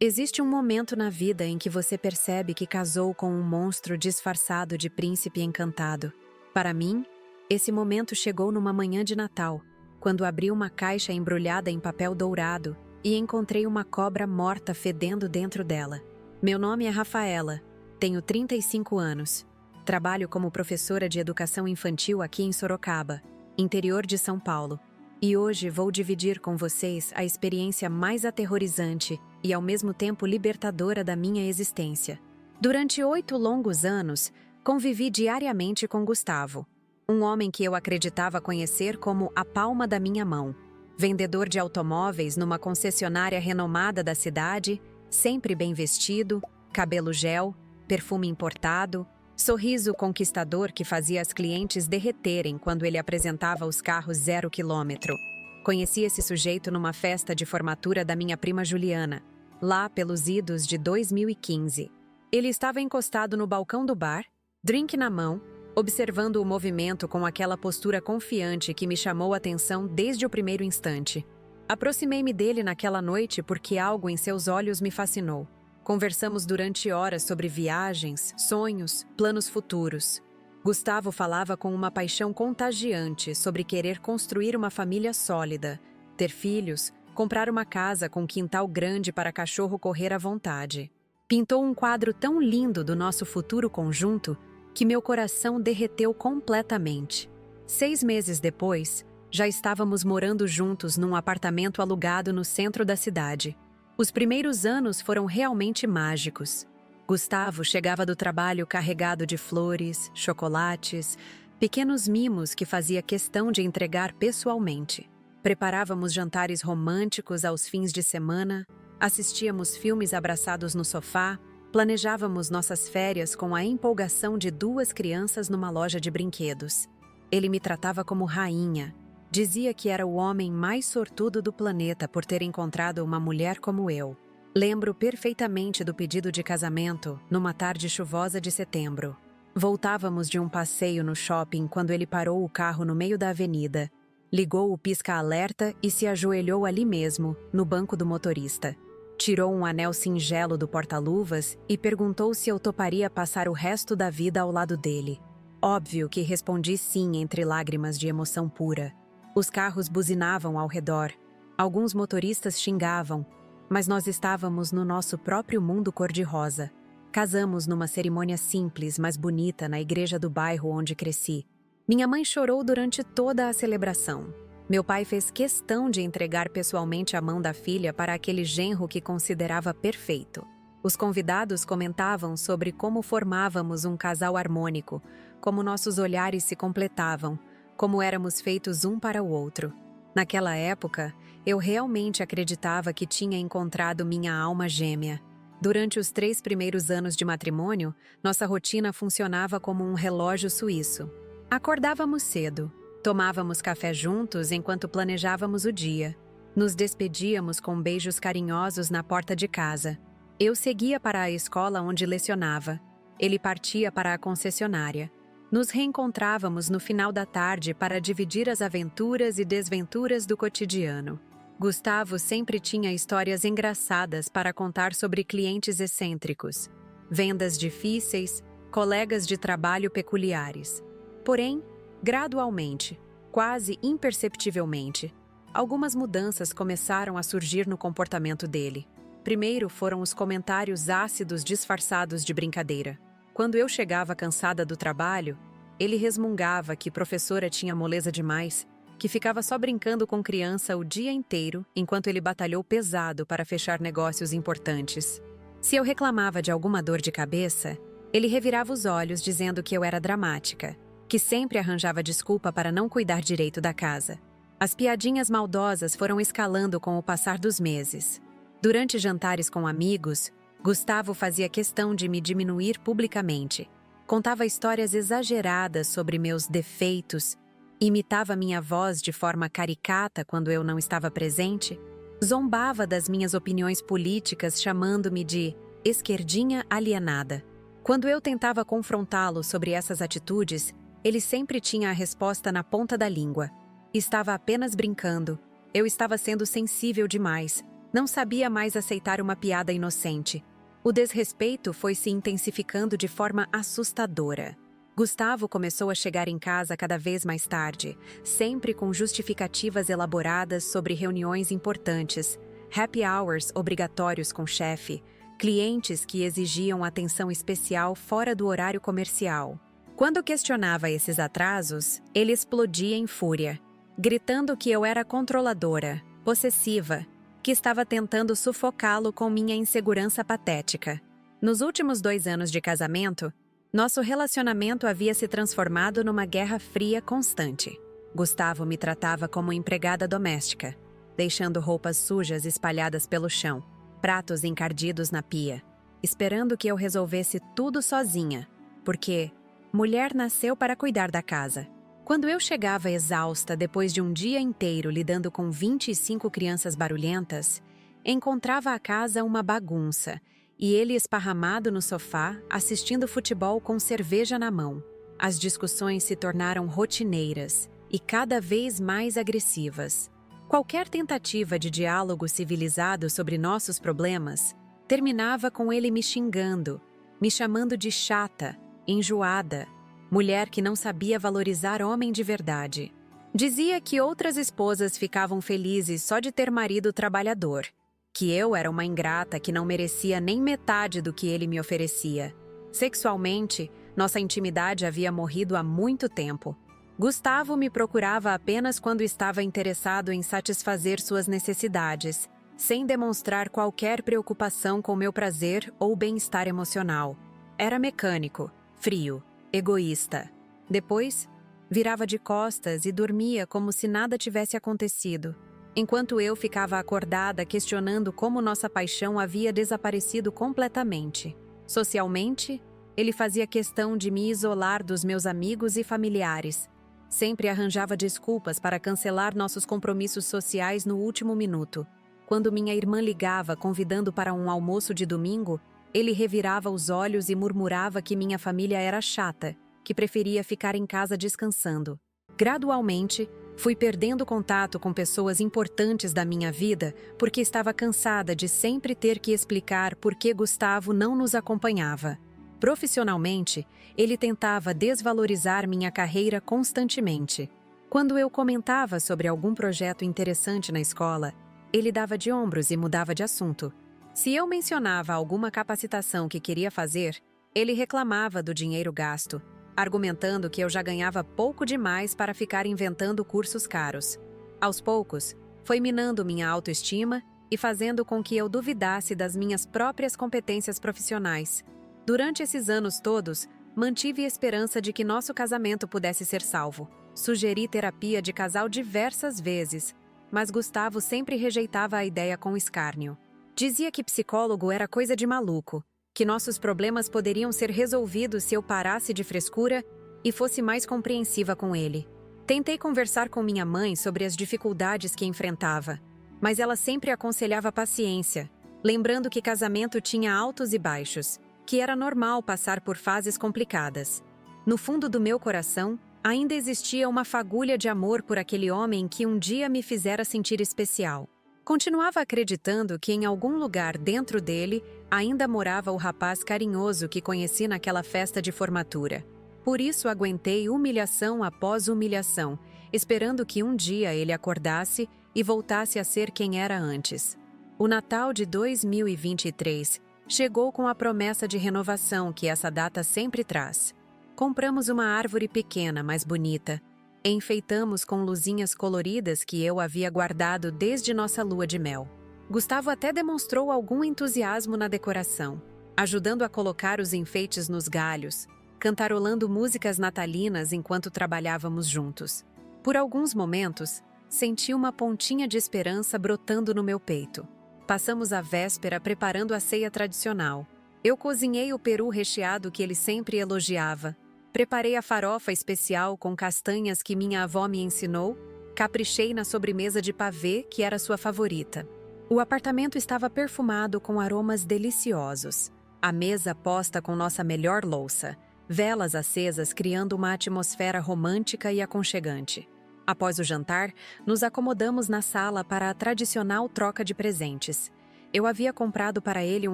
Existe um momento na vida em que você percebe que casou com um monstro disfarçado de príncipe encantado. Para mim, esse momento chegou numa manhã de Natal, quando abri uma caixa embrulhada em papel dourado e encontrei uma cobra morta fedendo dentro dela. Meu nome é Rafaela, tenho 35 anos. Trabalho como professora de educação infantil aqui em Sorocaba, interior de São Paulo. E hoje vou dividir com vocês a experiência mais aterrorizante e ao mesmo tempo libertadora da minha existência. Durante 8 longos anos, convivi diariamente com Gustavo, um homem que eu acreditava conhecer como a palma da minha mão. Vendedor de automóveis numa concessionária renomada da cidade, sempre bem vestido, cabelo gel, perfume importado, sorriso conquistador que fazia as clientes derreterem quando ele apresentava os carros 0 quilômetro. Conheci esse sujeito numa festa de formatura da minha prima Juliana, lá pelos idos de 2015. Ele estava encostado no balcão do bar, drink na mão, observando o movimento com aquela postura confiante que me chamou a atenção desde o primeiro instante. Aproximei-me dele naquela noite porque algo em seus olhos me fascinou. Conversamos durante horas sobre viagens, sonhos, planos futuros. Gustavo falava com uma paixão contagiante sobre querer construir uma família sólida, ter filhos, comprar uma casa com quintal grande para cachorro correr à vontade. Pintou um quadro tão lindo do nosso futuro conjunto que meu coração derreteu completamente. 6 meses depois, já estávamos morando juntos num apartamento alugado no centro da cidade. Os primeiros anos foram realmente mágicos. Gustavo chegava do trabalho carregado de flores, chocolates, pequenos mimos que fazia questão de entregar pessoalmente. Preparávamos jantares românticos aos fins de semana, assistíamos filmes abraçados no sofá, planejávamos nossas férias com a empolgação de 2 crianças numa loja de brinquedos. Ele me tratava como rainha. Dizia que era o homem mais sortudo do planeta por ter encontrado uma mulher como eu. Lembro perfeitamente do pedido de casamento, numa tarde chuvosa de setembro. Voltávamos de um passeio no shopping quando ele parou o carro no meio da avenida, ligou o pisca-alerta e se ajoelhou ali mesmo, no banco do motorista. Tirou um anel singelo do porta-luvas e perguntou se eu toparia passar o resto da vida ao lado dele. Óbvio que respondi sim entre lágrimas de emoção pura. Os carros buzinavam ao redor, alguns motoristas xingavam, mas nós estávamos no nosso próprio mundo cor-de-rosa. Casamos numa cerimônia simples, mas bonita, na igreja do bairro onde cresci. Minha mãe chorou durante toda a celebração. Meu pai fez questão de entregar pessoalmente a mão da filha para aquele genro que considerava perfeito. Os convidados comentavam sobre como formávamos um casal harmônico, como nossos olhares se completavam, como éramos feitos um para o outro. Naquela época, eu realmente acreditava que tinha encontrado minha alma gêmea. Durante os 3 primeiros anos de matrimônio, nossa rotina funcionava como um relógio suíço. Acordávamos cedo, tomávamos café juntos enquanto planejávamos o dia. Nos despedíamos com beijos carinhosos na porta de casa. Eu seguia para a escola onde lecionava. Ele partia para a concessionária. Nos reencontrávamos no final da tarde para dividir as aventuras e desventuras do cotidiano. Gustavo sempre tinha histórias engraçadas para contar sobre clientes excêntricos, vendas difíceis, colegas de trabalho peculiares. Porém, gradualmente, quase imperceptivelmente, algumas mudanças começaram a surgir no comportamento dele. Primeiro foram os comentários ácidos disfarçados de brincadeira. Quando eu chegava cansada do trabalho, ele resmungava que professora tinha moleza demais, que ficava só brincando com criança o dia inteiro, enquanto ele batalhou pesado para fechar negócios importantes. Se eu reclamava de alguma dor de cabeça, ele revirava os olhos dizendo que eu era dramática, que sempre arranjava desculpa para não cuidar direito da casa. As piadinhas maldosas foram escalando com o passar dos meses. Durante jantares com amigos, Gustavo fazia questão de me diminuir publicamente. Contava histórias exageradas sobre meus defeitos, imitava minha voz de forma caricata quando eu não estava presente, zombava das minhas opiniões políticas chamando-me de esquerdinha alienada. Quando eu tentava confrontá-lo sobre essas atitudes, ele sempre tinha a resposta na ponta da língua. Estava apenas brincando. Eu estava sendo sensível demais. Não sabia mais aceitar uma piada inocente. O desrespeito foi se intensificando de forma assustadora. Gustavo começou a chegar em casa cada vez mais tarde, sempre com justificativas elaboradas sobre reuniões importantes, happy hours obrigatórios com o chefe, clientes que exigiam atenção especial fora do horário comercial. Quando questionava esses atrasos, ele explodia em fúria, gritando que eu era controladora, possessiva, que estava tentando sufocá-lo com minha insegurança patética. Nos últimos 2 anos de casamento, nosso relacionamento havia se transformado numa guerra fria constante. Gustavo me tratava como empregada doméstica, deixando roupas sujas espalhadas pelo chão, pratos encardidos na pia, esperando que eu resolvesse tudo sozinha, porque mulher nasceu para cuidar da casa. Quando eu chegava exausta depois de um dia inteiro lidando com 25 crianças barulhentas, encontrava a casa uma bagunça e ele esparramado no sofá, assistindo futebol com cerveja na mão. As discussões se tornaram rotineiras e cada vez mais agressivas. Qualquer tentativa de diálogo civilizado sobre nossos problemas terminava com ele me xingando, me chamando de chata, enjoada, mulher que não sabia valorizar homem de verdade. Dizia que outras esposas ficavam felizes só de ter marido trabalhador, que eu era uma ingrata que não merecia nem metade do que ele me oferecia. Sexualmente, nossa intimidade havia morrido há muito tempo. Gustavo me procurava apenas quando estava interessado em satisfazer suas necessidades, sem demonstrar qualquer preocupação com meu prazer ou bem-estar emocional. Era mecânico, frio, egoísta. Depois, virava de costas e dormia como se nada tivesse acontecido, enquanto eu ficava acordada questionando como nossa paixão havia desaparecido completamente. Socialmente, ele fazia questão de me isolar dos meus amigos e familiares. Sempre arranjava desculpas para cancelar nossos compromissos sociais no último minuto. Quando minha irmã ligava convidando para um almoço de domingo, ele revirava os olhos e murmurava que minha família era chata, que preferia ficar em casa descansando. Gradualmente, fui perdendo contato com pessoas importantes da minha vida porque estava cansada de sempre ter que explicar por que Gustavo não nos acompanhava. Profissionalmente, ele tentava desvalorizar minha carreira constantemente. Quando eu comentava sobre algum projeto interessante na escola, ele dava de ombros e mudava de assunto. Se eu mencionava alguma capacitação que queria fazer, ele reclamava do dinheiro gasto, argumentando que eu já ganhava pouco demais para ficar inventando cursos caros. Aos poucos, foi minando minha autoestima e fazendo com que eu duvidasse das minhas próprias competências profissionais. Durante esses anos todos, mantive esperança de que nosso casamento pudesse ser salvo. Sugeri terapia de casal diversas vezes, mas Gustavo sempre rejeitava a ideia com escárnio. Dizia que psicólogo era coisa de maluco, que nossos problemas poderiam ser resolvidos se eu parasse de frescura e fosse mais compreensiva com ele. Tentei conversar com minha mãe sobre as dificuldades que enfrentava, mas ela sempre aconselhava paciência, lembrando que casamento tinha altos e baixos, que era normal passar por fases complicadas. No fundo do meu coração, ainda existia uma fagulha de amor por aquele homem que um dia me fizera sentir especial. Continuava acreditando que em algum lugar dentro dele ainda morava o rapaz carinhoso que conheci naquela festa de formatura. Por isso aguentei humilhação após humilhação, esperando que um dia ele acordasse e voltasse a ser quem era antes. O Natal de 2023 chegou com a promessa de renovação que essa data sempre traz. Compramos uma árvore pequena, mas bonita. Enfeitamos com luzinhas coloridas que eu havia guardado desde nossa lua de mel. Gustavo até demonstrou algum entusiasmo na decoração, ajudando a colocar os enfeites nos galhos, cantarolando músicas natalinas enquanto trabalhávamos juntos. Por alguns momentos, senti uma pontinha de esperança brotando no meu peito. Passamos a véspera preparando a ceia tradicional. Eu cozinhei o peru recheado que ele sempre elogiava. Preparei a farofa especial com castanhas que minha avó me ensinou. Caprichei na sobremesa de pavê, que era sua favorita. O apartamento estava perfumado com aromas deliciosos. A mesa posta com nossa melhor louça. Velas acesas criando uma atmosfera romântica e aconchegante. Após o jantar, nos acomodamos na sala para a tradicional troca de presentes. Eu havia comprado para ele um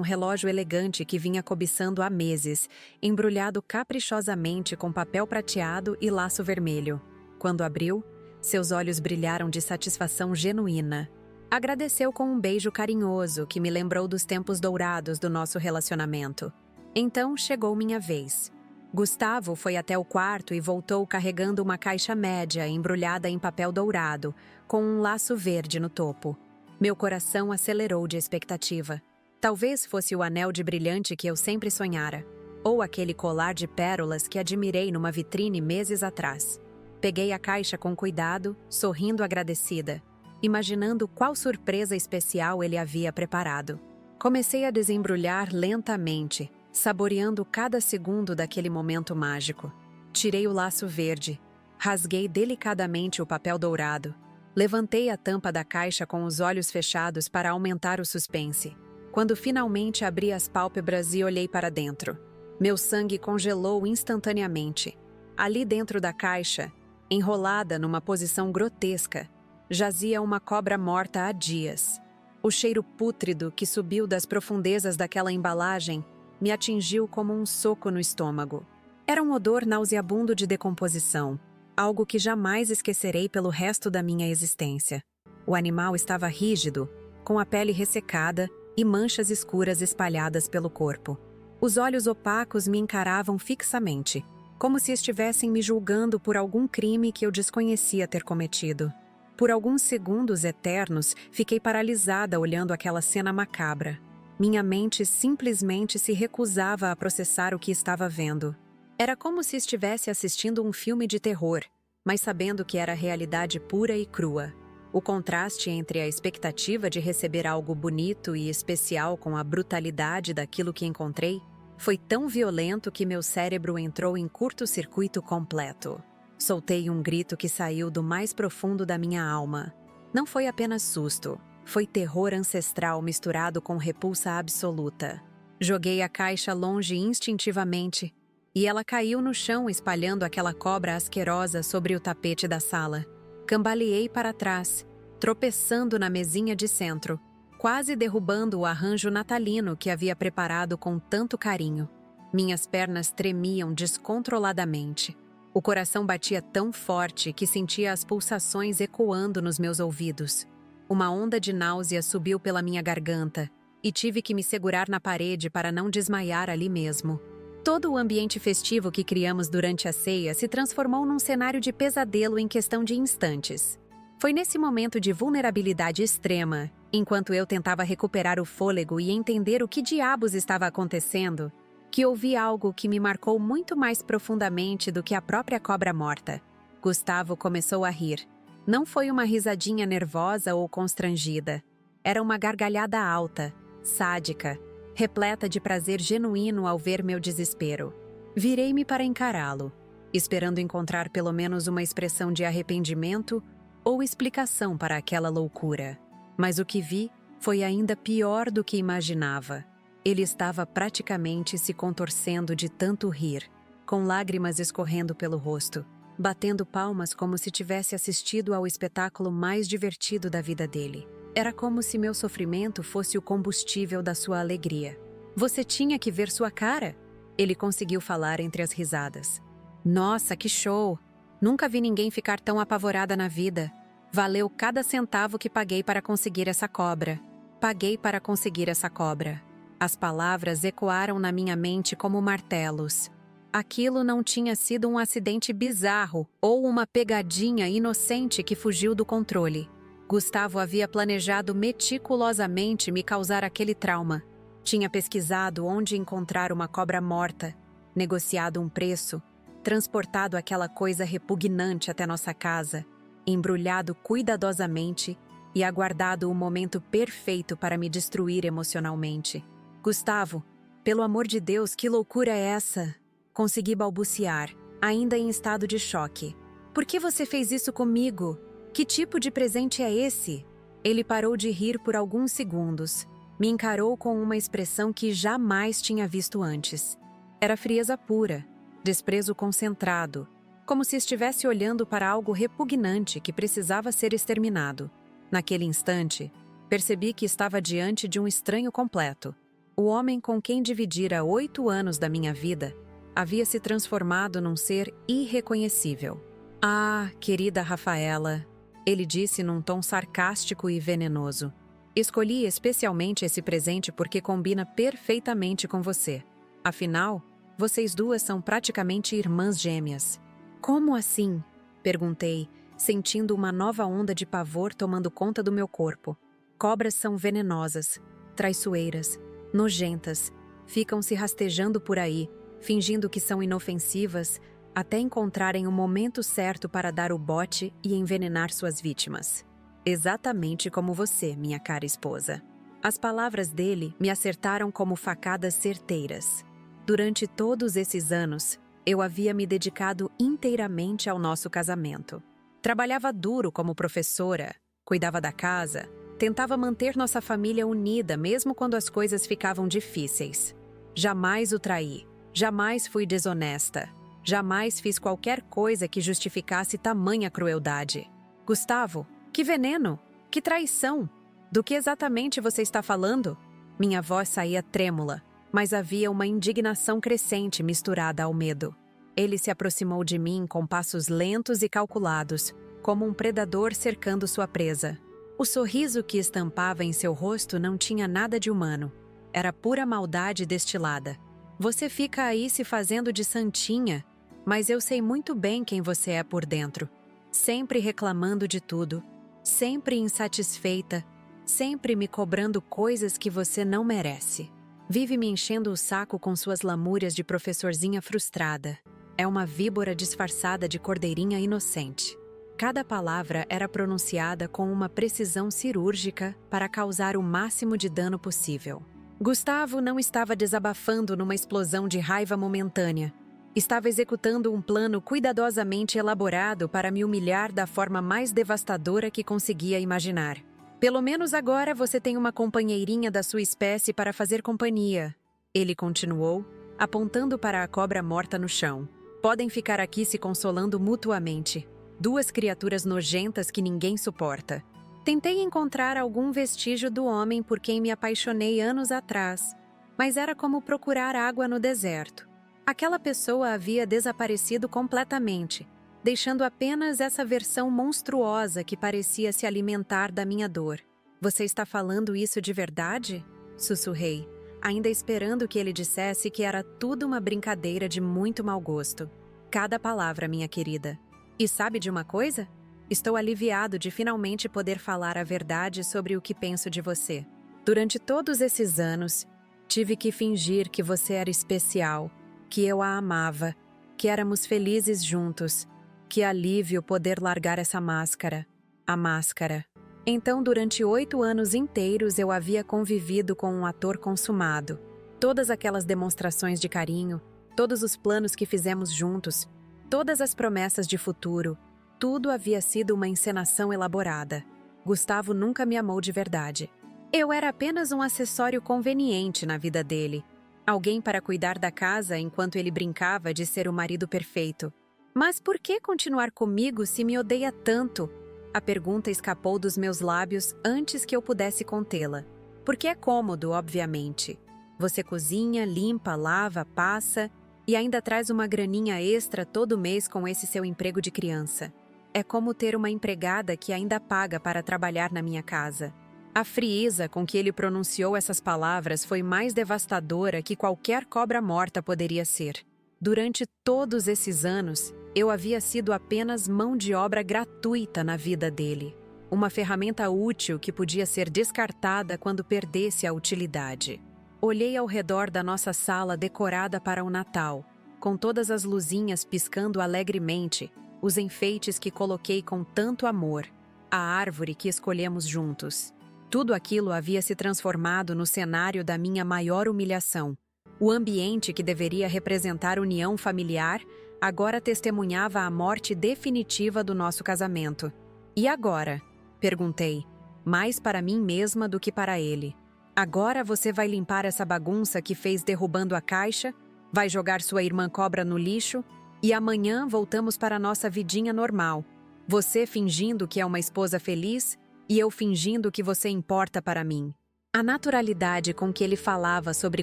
relógio elegante que vinha cobiçando há meses, embrulhado caprichosamente com papel prateado e laço vermelho. Quando abriu, seus olhos brilharam de satisfação genuína. Agradeceu com um beijo carinhoso que me lembrou dos tempos dourados do nosso relacionamento. Então chegou minha vez. Gustavo foi até o quarto e voltou carregando uma caixa média embrulhada em papel dourado, com um laço verde no topo. Meu coração acelerou de expectativa. Talvez fosse o anel de brilhante que eu sempre sonhara, ou aquele colar de pérolas que admirei numa vitrine meses atrás. Peguei a caixa com cuidado, sorrindo agradecida, imaginando qual surpresa especial ele havia preparado. Comecei a desembrulhar lentamente, saboreando cada segundo daquele momento mágico. Tirei o laço verde, rasguei delicadamente o papel dourado. Levantei a tampa da caixa com os olhos fechados para aumentar o suspense. Quando finalmente abri as pálpebras e olhei para dentro, meu sangue congelou instantaneamente. Ali dentro da caixa, enrolada numa posição grotesca, jazia uma cobra morta há dias. O cheiro pútrido que subiu das profundezas daquela embalagem me atingiu como um soco no estômago. Era um odor nauseabundo de decomposição, algo que jamais esquecerei pelo resto da minha existência. O animal estava rígido, com a pele ressecada e manchas escuras espalhadas pelo corpo. Os olhos opacos me encaravam fixamente, como se estivessem me julgando por algum crime que eu desconhecia ter cometido. Por alguns segundos eternos, fiquei paralisada olhando aquela cena macabra. Minha mente simplesmente se recusava a processar o que estava vendo. Era como se estivesse assistindo um filme de terror, mas sabendo que era realidade pura e crua. O contraste entre a expectativa de receber algo bonito e especial com a brutalidade daquilo que encontrei foi tão violento que meu cérebro entrou em curto-circuito completo. Soltei um grito que saiu do mais profundo da minha alma. Não foi apenas susto, foi terror ancestral misturado com repulsa absoluta. Joguei a caixa longe instintivamente, e ela caiu no chão espalhando aquela cobra asquerosa sobre o tapete da sala. Cambaleei para trás, tropeçando na mesinha de centro, quase derrubando o arranjo natalino que havia preparado com tanto carinho. Minhas pernas tremiam descontroladamente. O coração batia tão forte que sentia as pulsações ecoando nos meus ouvidos. Uma onda de náusea subiu pela minha garganta e tive que me segurar na parede para não desmaiar ali mesmo. Todo o ambiente festivo que criamos durante a ceia se transformou num cenário de pesadelo em questão de instantes. Foi nesse momento de vulnerabilidade extrema, enquanto eu tentava recuperar o fôlego e entender o que diabos estava acontecendo, que ouvi algo que me marcou muito mais profundamente do que a própria cobra morta. Gustavo começou a rir. Não foi uma risadinha nervosa ou constrangida. Era uma gargalhada alta, sádica, repleta de prazer genuíno ao ver meu desespero. Virei-me para encará-lo, esperando encontrar pelo menos uma expressão de arrependimento ou explicação para aquela loucura. Mas o que vi foi ainda pior do que imaginava. Ele estava praticamente se contorcendo de tanto rir, com lágrimas escorrendo pelo rosto, batendo palmas como se tivesse assistido ao espetáculo mais divertido da vida dele. Era como se meu sofrimento fosse o combustível da sua alegria. Você tinha que ver sua cara! Ele conseguiu falar entre as risadas. Nossa, que show! Nunca vi ninguém ficar tão apavorada na vida. Valeu cada centavo que paguei para conseguir essa cobra. Paguei para conseguir essa cobra. As palavras ecoaram na minha mente como martelos. Aquilo não tinha sido um acidente bizarro ou uma pegadinha inocente que fugiu do controle. Gustavo havia planejado meticulosamente me causar aquele trauma. Tinha pesquisado onde encontrar uma cobra morta, negociado um preço, transportado aquela coisa repugnante até nossa casa, embrulhado cuidadosamente e aguardado o momento perfeito para me destruir emocionalmente. Gustavo, pelo amor de Deus, que loucura é essa? Consegui balbuciar, ainda em estado de choque. Por que você fez isso comigo? Que tipo de presente é esse? Ele parou de rir por alguns segundos. Me encarou com uma expressão que jamais tinha visto antes. Era frieza pura, desprezo concentrado, como se estivesse olhando para algo repugnante que precisava ser exterminado. Naquele instante, percebi que estava diante de um estranho completo. O homem com quem dividira 8 anos da minha vida havia se transformado num ser irreconhecível. "Ah, querida Rafaela", ele disse num tom sarcástico e venenoso. "Escolhi especialmente esse presente porque combina perfeitamente com você. Afinal, vocês duas são praticamente irmãs gêmeas." "Como assim?" perguntei, sentindo uma nova onda de pavor tomando conta do meu corpo. "Cobras são venenosas, traiçoeiras, nojentas, ficam se rastejando por aí, fingindo que são inofensivas, até encontrarem o momento certo para dar o bote e envenenar suas vítimas. Exatamente como você, minha cara esposa." As palavras dele me acertaram como facadas certeiras. Durante todos esses anos, eu havia me dedicado inteiramente ao nosso casamento. Trabalhava duro como professora, cuidava da casa, tentava manter nossa família unida mesmo quando as coisas ficavam difíceis. Jamais o traí, jamais fui desonesta, jamais fiz qualquer coisa que justificasse tamanha crueldade. "Gustavo, que veneno! Que traição! Do que exatamente você está falando?" Minha voz saía trêmula, mas havia uma indignação crescente misturada ao medo. Ele se aproximou de mim com passos lentos e calculados, como um predador cercando sua presa. O sorriso que estampava em seu rosto não tinha nada de humano. Era pura maldade destilada. "Você fica aí se fazendo de santinha, mas eu sei muito bem quem você é por dentro. Sempre reclamando de tudo, sempre insatisfeita, sempre me cobrando coisas que você não merece. Vive me enchendo o saco com suas lamúrias de professorzinha frustrada. É uma víbora disfarçada de cordeirinha inocente." Cada palavra era pronunciada com uma precisão cirúrgica para causar o máximo de dano possível. Gustavo não estava desabafando numa explosão de raiva momentânea. Estava executando um plano cuidadosamente elaborado para me humilhar da forma mais devastadora que conseguia imaginar. "Pelo menos agora você tem uma companheirinha da sua espécie para fazer companhia", ele continuou, apontando para a cobra morta no chão. "Podem ficar aqui se consolando mutuamente. Duas criaturas nojentas que ninguém suporta. Tentei encontrar algum vestígio do homem por quem me apaixonei anos atrás, mas era como procurar água no deserto. Aquela pessoa havia desaparecido completamente, deixando apenas essa versão monstruosa que parecia se alimentar da minha dor." "Você está falando isso de verdade?" sussurrei, ainda esperando que ele dissesse que era tudo uma brincadeira de muito mau gosto. "Cada palavra, minha querida. E sabe de uma coisa? Estou aliviado de finalmente poder falar a verdade sobre o que penso de você. Durante todos esses anos, tive que fingir que você era especial, que eu a amava, que éramos felizes juntos. Que alívio poder largar essa máscara. A máscara. Então, durante 8 anos inteiros, eu havia convivido com um ator consumado. Todas aquelas demonstrações de carinho, todos os planos que fizemos juntos, todas as promessas de futuro, tudo havia sido uma encenação elaborada. Gustavo nunca me amou de verdade. Eu era apenas um acessório conveniente na vida dele. Alguém para cuidar da casa enquanto ele brincava de ser o marido perfeito. Mas por que continuar comigo se me odeia tanto? A pergunta escapou dos meus lábios antes que eu pudesse contê-la. Porque é cômodo, obviamente. Você cozinha, limpa, lava, passa e ainda traz uma graninha extra todo mês com esse seu emprego de criança. É como ter uma empregada que ainda paga para trabalhar na minha casa. A frieza com que ele pronunciou essas palavras foi mais devastadora que qualquer cobra morta poderia ser. Durante todos esses anos, eu havia sido apenas mão de obra gratuita na vida dele. Uma ferramenta útil que podia ser descartada quando perdesse a utilidade. Olhei ao redor da nossa sala decorada para o Natal, com todas as luzinhas piscando alegremente, os enfeites que coloquei com tanto amor, a árvore que escolhemos juntos. Tudo aquilo havia se transformado no cenário da minha maior humilhação. O ambiente que deveria representar união familiar agora testemunhava a morte definitiva do nosso casamento. "E agora?" perguntei, mais para mim mesma do que para ele. "Agora você vai limpar essa bagunça que fez derrubando a caixa? Vai jogar sua irmã cobra no lixo? E amanhã voltamos para nossa vidinha normal. Você fingindo que é uma esposa feliz e eu fingindo que você importa para mim. A naturalidade com que ele falava sobre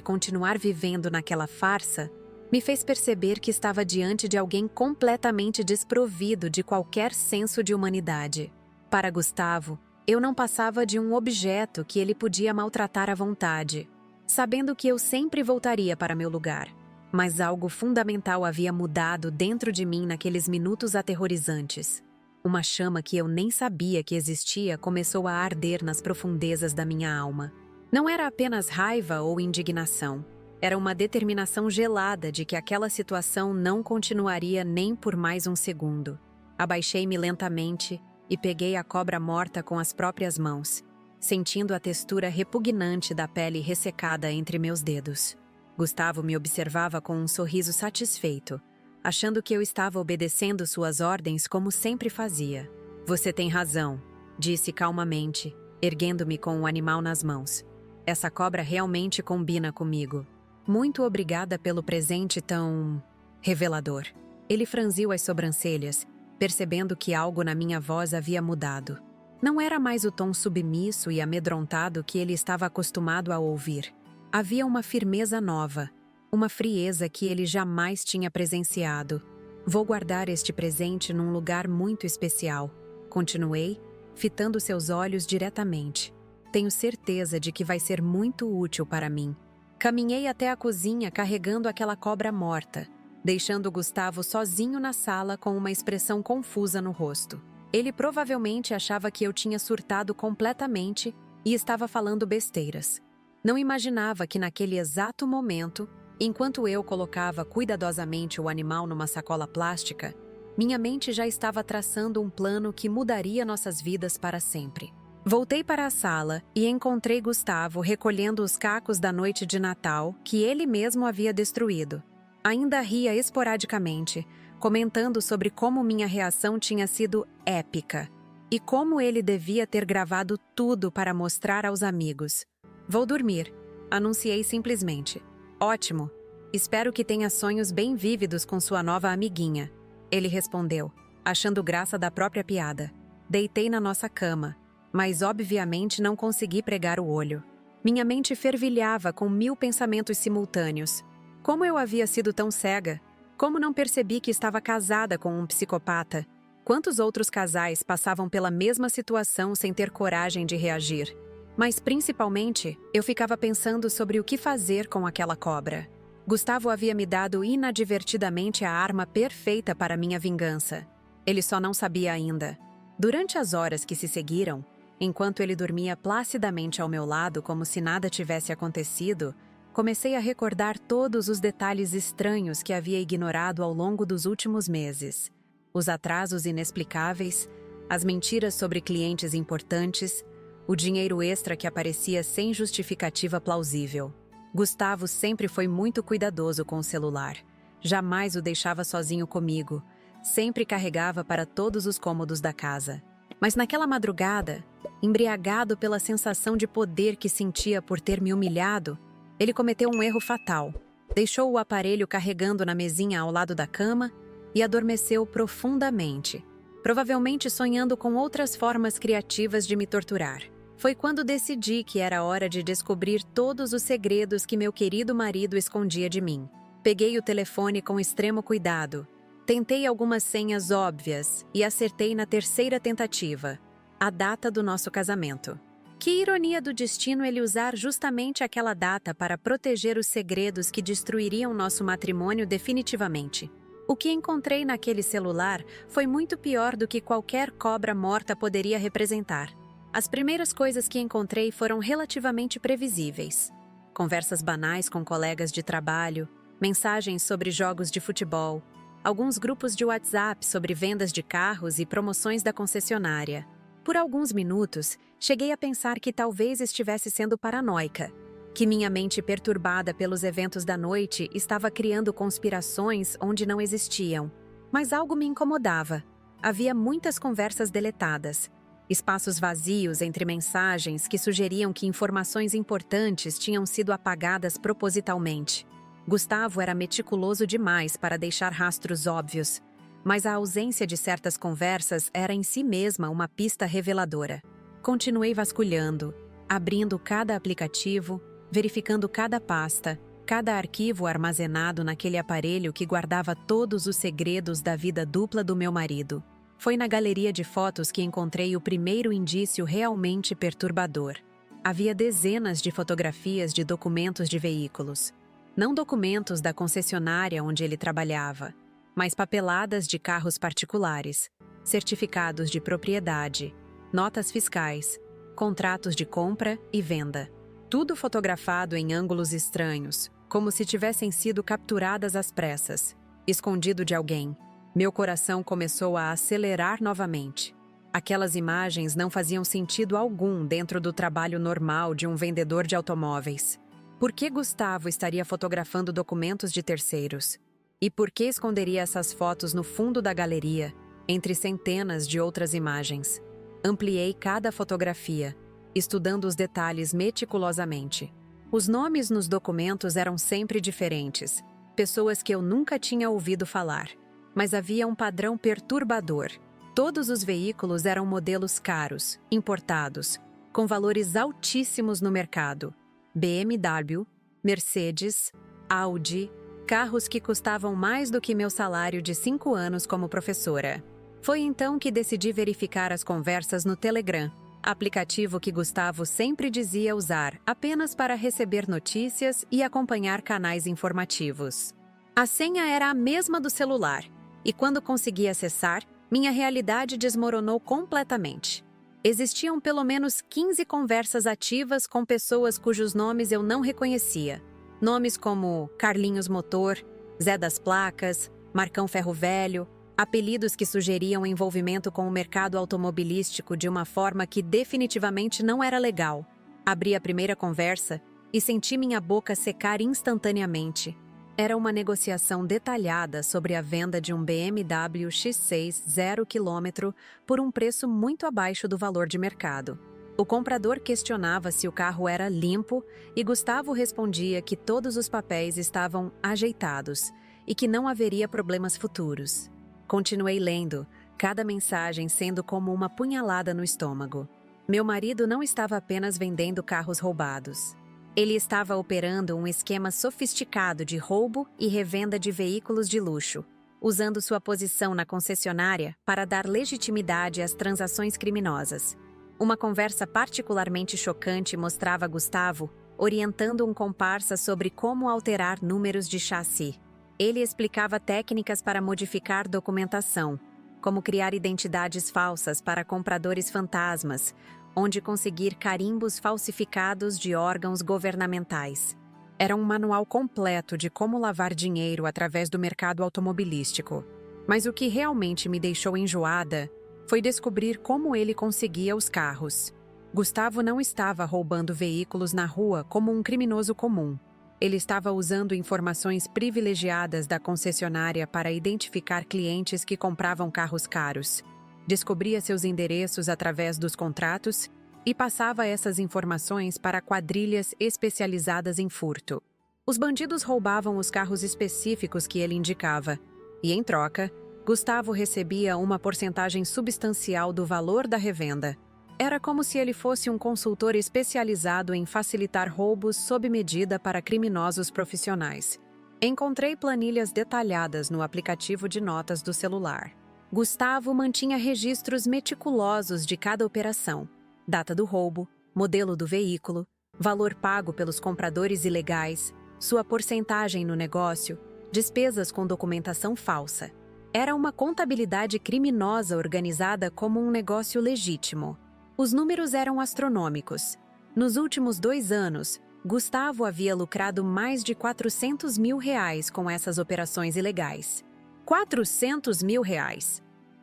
continuar vivendo naquela farsa me fez perceber que estava diante de alguém completamente desprovido de qualquer senso de humanidade. Para Gustavo, eu não passava de um objeto que ele podia maltratar à vontade, sabendo que eu sempre voltaria para meu lugar. Mas algo fundamental havia mudado dentro de mim naqueles minutos aterrorizantes. Uma chama que eu nem sabia que existia começou a arder nas profundezas da minha alma. Não era apenas raiva ou indignação. Era uma determinação gelada de que aquela situação não continuaria nem por mais um segundo. Abaixei-me lentamente e peguei a cobra morta com as próprias mãos, sentindo a textura repugnante da pele ressecada entre meus dedos. Gustavo me observava com um sorriso satisfeito, achando que eu estava obedecendo suas ordens como sempre fazia. Você tem razão, disse calmamente, erguendo-me com o animal nas mãos. Essa cobra realmente combina comigo. Muito obrigada pelo presente tão revelador. Ele franziu as sobrancelhas, percebendo que algo na minha voz havia mudado. Não era mais o tom submisso e amedrontado que ele estava acostumado a ouvir. Havia uma firmeza nova, uma frieza que ele jamais tinha presenciado. Vou guardar este presente num lugar muito especial. Continuei, fitando seus olhos diretamente. Tenho certeza de que vai ser muito útil para mim. Caminhei até a cozinha carregando aquela cobra morta, deixando Gustavo sozinho na sala com uma expressão confusa no rosto. Ele provavelmente achava que eu tinha surtado completamente e estava falando besteiras. Não imaginava que naquele exato momento, enquanto eu colocava cuidadosamente o animal numa sacola plástica, minha mente já estava traçando um plano que mudaria nossas vidas para sempre. Voltei para a sala e encontrei Gustavo recolhendo os cacos da noite de Natal que ele mesmo havia destruído. Ainda ria esporadicamente, comentando sobre como minha reação tinha sido épica e como ele devia ter gravado tudo para mostrar aos amigos. Vou dormir, anunciei simplesmente. Ótimo, espero que tenha sonhos bem vívidos com sua nova amiguinha. Ele respondeu, achando graça da própria piada. Deitei na nossa cama, mas obviamente não consegui pregar o olho. Minha mente fervilhava com 1000 pensamentos simultâneos. Como eu havia sido tão cega? Como não percebi que estava casada com um psicopata? Quantos outros casais passavam pela mesma situação sem ter coragem de reagir? Mas principalmente, eu ficava pensando sobre o que fazer com aquela cobra. Gustavo havia me dado inadvertidamente a arma perfeita para minha vingança. Ele só não sabia ainda. Durante as horas que se seguiram, enquanto ele dormia placidamente ao meu lado como se nada tivesse acontecido, comecei a recordar todos os detalhes estranhos que havia ignorado ao longo dos últimos meses. Os atrasos inexplicáveis, as mentiras sobre clientes importantes, o dinheiro extra que aparecia sem justificativa plausível. Gustavo sempre foi muito cuidadoso com o celular. Jamais o deixava sozinho comigo. Sempre carregava para todos os cômodos da casa. Mas naquela madrugada, embriagado pela sensação de poder que sentia por ter me humilhado, ele cometeu um erro fatal. Deixou o aparelho carregando na mesinha ao lado da cama e adormeceu profundamente, provavelmente sonhando com outras formas criativas de me torturar. Foi quando decidi que era hora de descobrir todos os segredos que meu querido marido escondia de mim. Peguei o telefone com extremo cuidado. Tentei algumas senhas óbvias e acertei na terceira tentativa, a data do nosso casamento. Que ironia do destino ele usar justamente aquela data para proteger os segredos que destruiriam nosso matrimônio definitivamente. O que encontrei naquele celular foi muito pior do que qualquer cobra morta poderia representar. As primeiras coisas que encontrei foram relativamente previsíveis. Conversas banais com colegas de trabalho, mensagens sobre jogos de futebol, alguns grupos de WhatsApp sobre vendas de carros e promoções da concessionária. Por alguns minutos, cheguei a pensar que talvez estivesse sendo paranoica, que minha mente perturbada pelos eventos da noite estava criando conspirações onde não existiam. Mas algo me incomodava. Havia muitas conversas deletadas, espaços vazios entre mensagens que sugeriam que informações importantes tinham sido apagadas propositalmente. Gustavo era meticuloso demais para deixar rastros óbvios, mas a ausência de certas conversas era em si mesma uma pista reveladora. Continuei vasculhando, abrindo cada aplicativo, verificando cada pasta, cada arquivo armazenado naquele aparelho que guardava todos os segredos da vida dupla do meu marido. Foi na galeria de fotos que encontrei o primeiro indício realmente perturbador. Havia dezenas de fotografias de documentos de veículos. Não documentos da concessionária onde ele trabalhava, mas papeladas de carros particulares, certificados de propriedade, notas fiscais, contratos de compra e venda. Tudo fotografado em ângulos estranhos, como se tivessem sido capturadas às pressas, escondido de alguém. Meu coração começou a acelerar novamente. Aquelas imagens não faziam sentido algum dentro do trabalho normal de um vendedor de automóveis. Por que Gustavo estaria fotografando documentos de terceiros? E por que esconderia essas fotos no fundo da galeria, entre centenas de outras imagens? Ampliei cada fotografia, estudando os detalhes meticulosamente. Os nomes nos documentos eram sempre diferentes, pessoas que eu nunca tinha ouvido falar. Mas havia um padrão perturbador. Todos os veículos eram modelos caros, importados, com valores altíssimos no mercado. BMW, Mercedes, Audi, carros que custavam mais do que meu salário de 5 anos como professora. Foi então que decidi verificar as conversas no Telegram, aplicativo que Gustavo sempre dizia usar apenas para receber notícias e acompanhar canais informativos. A senha era a mesma do celular, e quando consegui acessar, minha realidade desmoronou completamente. Existiam pelo menos 15 conversas ativas com pessoas cujos nomes eu não reconhecia. Nomes como Carlinhos Motor, Zé das Placas, Marcão Ferro Velho, apelidos que sugeriam envolvimento com o mercado automobilístico de uma forma que definitivamente não era legal. Abri a primeira conversa e senti minha boca secar instantaneamente. Era uma negociação detalhada sobre a venda de um BMW X6 0 km por um preço muito abaixo do valor de mercado. O comprador questionava se o carro era limpo e Gustavo respondia que todos os papéis estavam ajeitados e que não haveria problemas futuros. Continuei lendo, cada mensagem sendo como uma punhalada no estômago. Meu marido não estava apenas vendendo carros roubados. Ele estava operando um esquema sofisticado de roubo e revenda de veículos de luxo, usando sua posição na concessionária para dar legitimidade às transações criminosas. Uma conversa particularmente chocante mostrava Gustavo orientando um comparsa sobre como alterar números de chassi. Ele explicava técnicas para modificar documentação, como criar identidades falsas para compradores fantasmas, onde conseguir carimbos falsificados de órgãos governamentais. Era um manual completo de como lavar dinheiro através do mercado automobilístico. Mas o que realmente me deixou enjoada foi descobrir como ele conseguia os carros. Gustavo não estava roubando veículos na rua como um criminoso comum. Ele estava usando informações privilegiadas da concessionária para identificar clientes que compravam carros caros. Descobria seus endereços através dos contratos e passava essas informações para quadrilhas especializadas em furto. Os bandidos roubavam os carros específicos que ele indicava, e, em troca, Gustavo recebia uma porcentagem substancial do valor da revenda. Era como se ele fosse um consultor especializado em facilitar roubos sob medida para criminosos profissionais. Encontrei planilhas detalhadas no aplicativo de notas do celular. Gustavo mantinha registros meticulosos de cada operação: data do roubo, modelo do veículo, valor pago pelos compradores ilegais, sua porcentagem no negócio, despesas com documentação falsa. Era uma contabilidade criminosa organizada como um negócio legítimo. Os números eram astronômicos. Nos últimos 2 anos, Gustavo havia lucrado mais de R$400 mil com essas operações ilegais. R$400 mil!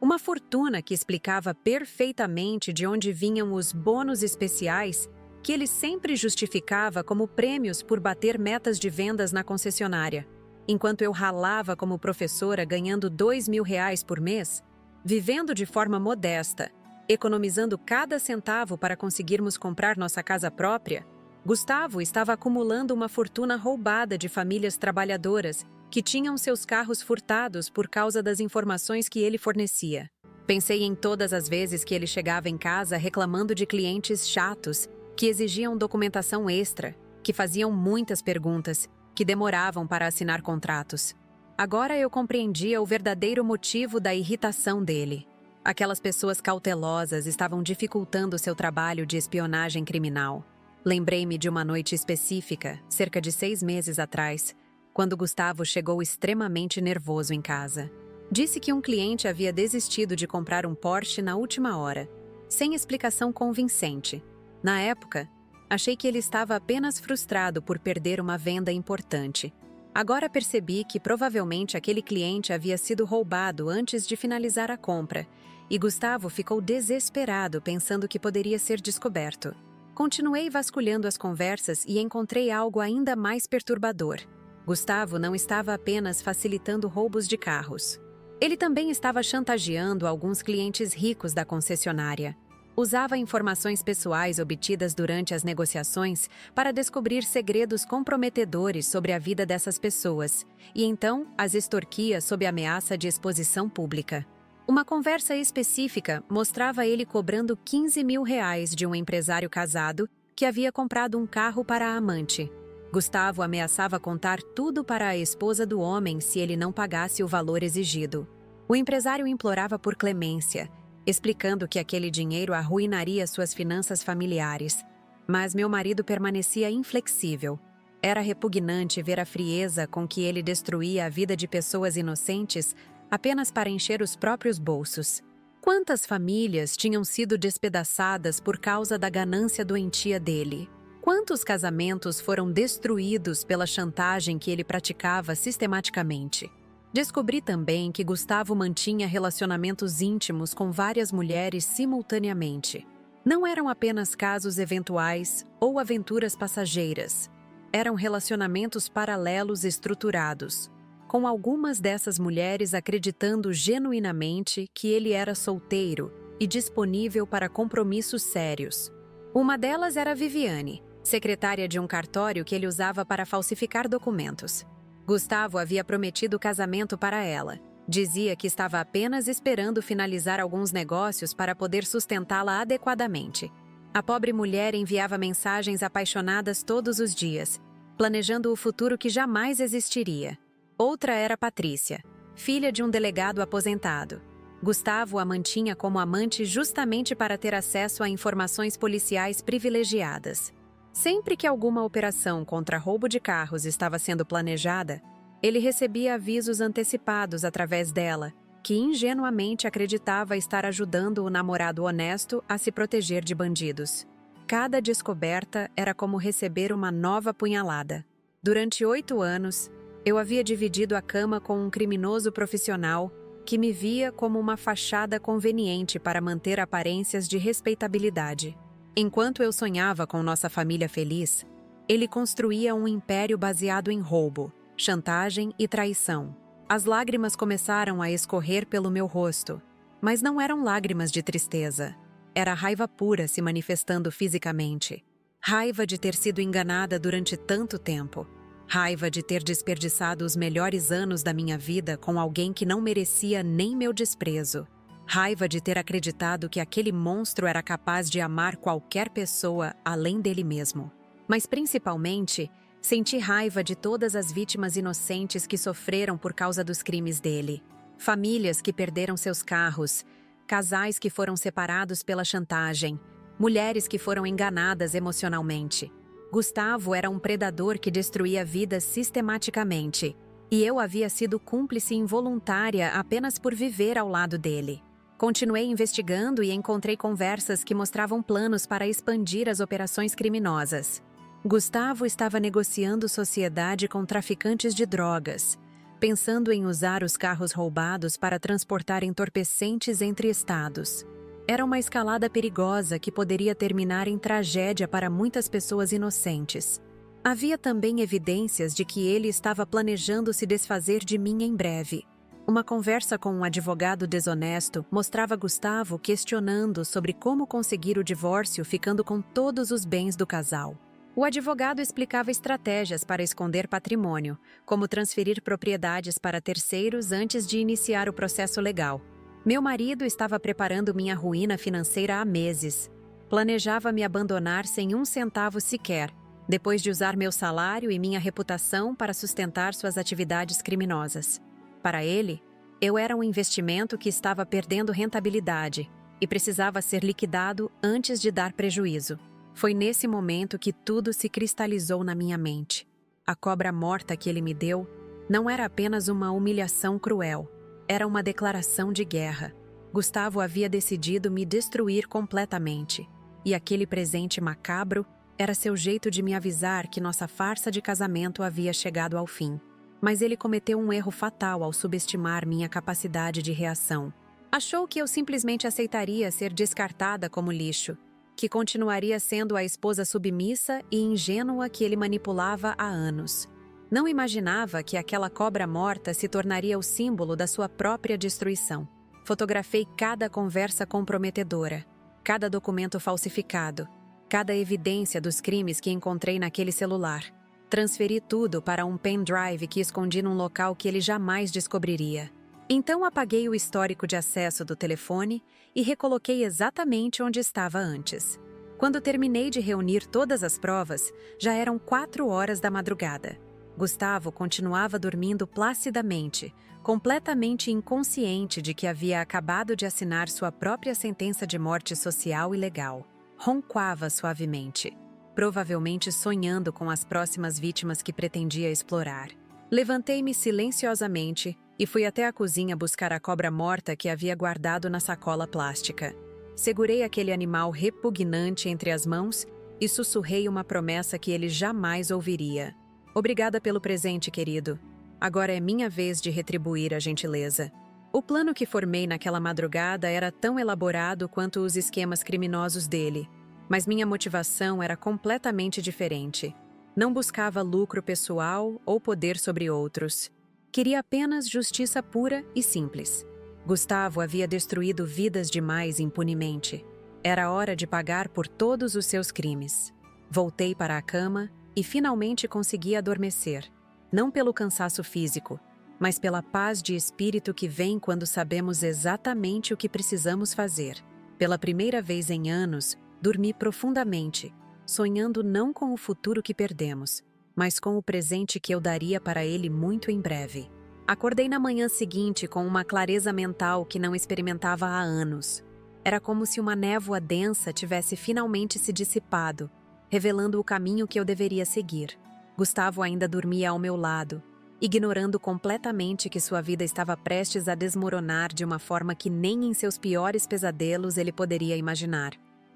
Uma fortuna que explicava perfeitamente de onde vinham os bônus especiais que ele sempre justificava como prêmios por bater metas de vendas na concessionária. Enquanto eu ralava como professora ganhando R$2 mil por mês, vivendo de forma modesta, economizando cada centavo para conseguirmos comprar nossa casa própria, Gustavo estava acumulando uma fortuna roubada de famílias trabalhadoras que tinham seus carros furtados por causa das informações que ele fornecia. Pensei em todas as vezes que ele chegava em casa reclamando de clientes chatos, que exigiam documentação extra, que faziam muitas perguntas, que demoravam para assinar contratos. Agora eu compreendia o verdadeiro motivo da irritação dele. Aquelas pessoas cautelosas estavam dificultando seu trabalho de espionagem criminal. Lembrei-me de uma noite específica, cerca de 6 meses atrás, quando Gustavo chegou extremamente nervoso em casa. Disse que um cliente havia desistido de comprar um Porsche na última hora, sem explicação convincente. Na época, achei que ele estava apenas frustrado por perder uma venda importante. Agora percebi que provavelmente aquele cliente havia sido roubado antes de finalizar a compra, e Gustavo ficou desesperado pensando que poderia ser descoberto. Continuei vasculhando as conversas e encontrei algo ainda mais perturbador. Gustavo não estava apenas facilitando roubos de carros. Ele também estava chantageando alguns clientes ricos da concessionária. Usava informações pessoais obtidas durante as negociações para descobrir segredos comprometedores sobre a vida dessas pessoas, e então as extorquia sob ameaça de exposição pública. Uma conversa específica mostrava ele cobrando R$ 15.000 de um empresário casado que havia comprado um carro para a amante. Gustavo ameaçava contar tudo para a esposa do homem se ele não pagasse o valor exigido. O empresário implorava por clemência, explicando que aquele dinheiro arruinaria suas finanças familiares. Mas meu marido permanecia inflexível. Era repugnante ver a frieza com que ele destruía a vida de pessoas inocentes apenas para encher os próprios bolsos. Quantas famílias tinham sido despedaçadas por causa da ganância doentia dele? Quantos casamentos foram destruídos pela chantagem que ele praticava sistematicamente? Descobri também que Gustavo mantinha relacionamentos íntimos com várias mulheres simultaneamente. Não eram apenas casos eventuais ou aventuras passageiras. Eram relacionamentos paralelos estruturados, com algumas dessas mulheres acreditando genuinamente que ele era solteiro e disponível para compromissos sérios. Uma delas era Viviane, secretária de um cartório que ele usava para falsificar documentos. Gustavo havia prometido casamento para ela. Dizia que estava apenas esperando finalizar alguns negócios para poder sustentá-la adequadamente. A pobre mulher enviava mensagens apaixonadas todos os dias, planejando o futuro que jamais existiria. Outra era Patrícia, filha de um delegado aposentado. Gustavo a mantinha como amante justamente para ter acesso a informações policiais privilegiadas. Sempre que alguma operação contra roubo de carros estava sendo planejada, ele recebia avisos antecipados através dela, que ingenuamente acreditava estar ajudando o namorado honesto a se proteger de bandidos. Cada descoberta era como receber uma nova punhalada. Durante 8 anos, eu havia dividido a cama com um criminoso profissional que me via como uma fachada conveniente para manter aparências de respeitabilidade. Enquanto eu sonhava com nossa família feliz, ele construía um império baseado em roubo, chantagem e traição. As lágrimas começaram a escorrer pelo meu rosto, mas não eram lágrimas de tristeza. Era raiva pura se manifestando fisicamente. Raiva de ter sido enganada durante tanto tempo. Raiva de ter desperdiçado os melhores anos da minha vida com alguém que não merecia nem meu desprezo. Raiva de ter acreditado que aquele monstro era capaz de amar qualquer pessoa além dele mesmo. Mas principalmente, senti raiva de todas as vítimas inocentes que sofreram por causa dos crimes dele. Famílias que perderam seus carros, casais que foram separados pela chantagem, mulheres que foram enganadas emocionalmente. Gustavo era um predador que destruía vidas sistematicamente, e eu havia sido cúmplice involuntária apenas por viver ao lado dele. Continuei investigando e encontrei conversas que mostravam planos para expandir as operações criminosas. Gustavo estava negociando sociedade com traficantes de drogas, pensando em usar os carros roubados para transportar entorpecentes entre estados. Era uma escalada perigosa que poderia terminar em tragédia para muitas pessoas inocentes. Havia também evidências de que ele estava planejando se desfazer de mim em breve. Uma conversa com um advogado desonesto mostrava Gustavo questionando sobre como conseguir o divórcio ficando com todos os bens do casal. O advogado explicava estratégias para esconder patrimônio, como transferir propriedades para terceiros antes de iniciar o processo legal. Meu marido estava preparando minha ruína financeira há meses. Planejava me abandonar sem um centavo sequer, depois de usar meu salário e minha reputação para sustentar suas atividades criminosas. Para ele, eu era um investimento que estava perdendo rentabilidade e precisava ser liquidado antes de dar prejuízo. Foi nesse momento que tudo se cristalizou na minha mente. A cobra morta que ele me deu não era apenas uma humilhação cruel, era uma declaração de guerra. Gustavo havia decidido me destruir completamente, e aquele presente macabro era seu jeito de me avisar que nossa farsa de casamento havia chegado ao fim. Mas ele cometeu um erro fatal ao subestimar minha capacidade de reação. Achou que eu simplesmente aceitaria ser descartada como lixo, que continuaria sendo a esposa submissa e ingênua que ele manipulava há anos. Não imaginava que aquela cobra morta se tornaria o símbolo da sua própria destruição. Fotografei cada conversa comprometedora, cada documento falsificado, cada evidência dos crimes que encontrei naquele celular. Transferi tudo para um pendrive que escondi num local que ele jamais descobriria. Então apaguei o histórico de acesso do telefone e recoloquei exatamente onde estava antes. Quando terminei de reunir todas as provas, já eram 4 horas da madrugada. Gustavo continuava dormindo placidamente, completamente inconsciente de que havia acabado de assinar sua própria sentença de morte social e legal. Roncava suavemente, provavelmente sonhando com as próximas vítimas que pretendia explorar. Levantei-me silenciosamente e fui até a cozinha buscar a cobra morta que havia guardado na sacola plástica. Segurei aquele animal repugnante entre as mãos e sussurrei uma promessa que ele jamais ouviria. Obrigada pelo presente, querido. Agora é minha vez de retribuir a gentileza. O plano que formei naquela madrugada era tão elaborado quanto os esquemas criminosos dele, mas minha motivação era completamente diferente. Não buscava lucro pessoal ou poder sobre outros. Queria apenas justiça pura e simples. Gustavo havia destruído vidas demais impunemente. Era hora de pagar por todos os seus crimes. Voltei para a cama e finalmente consegui adormecer. Não pelo cansaço físico, mas pela paz de espírito que vem quando sabemos exatamente o que precisamos fazer. Pela primeira vez em anos, dormi profundamente, sonhando não com o futuro que perdemos, mas com o presente que eu daria para ele muito em breve. Acordei na manhã seguinte com uma clareza mental que não experimentava há anos. Era como se uma névoa densa tivesse finalmente se dissipado, revelando o caminho que eu deveria seguir. Gustavo ainda dormia ao meu lado, ignorando completamente que sua vida estava prestes a desmoronar de uma forma que nem em seus piores pesadelos ele poderia imaginar.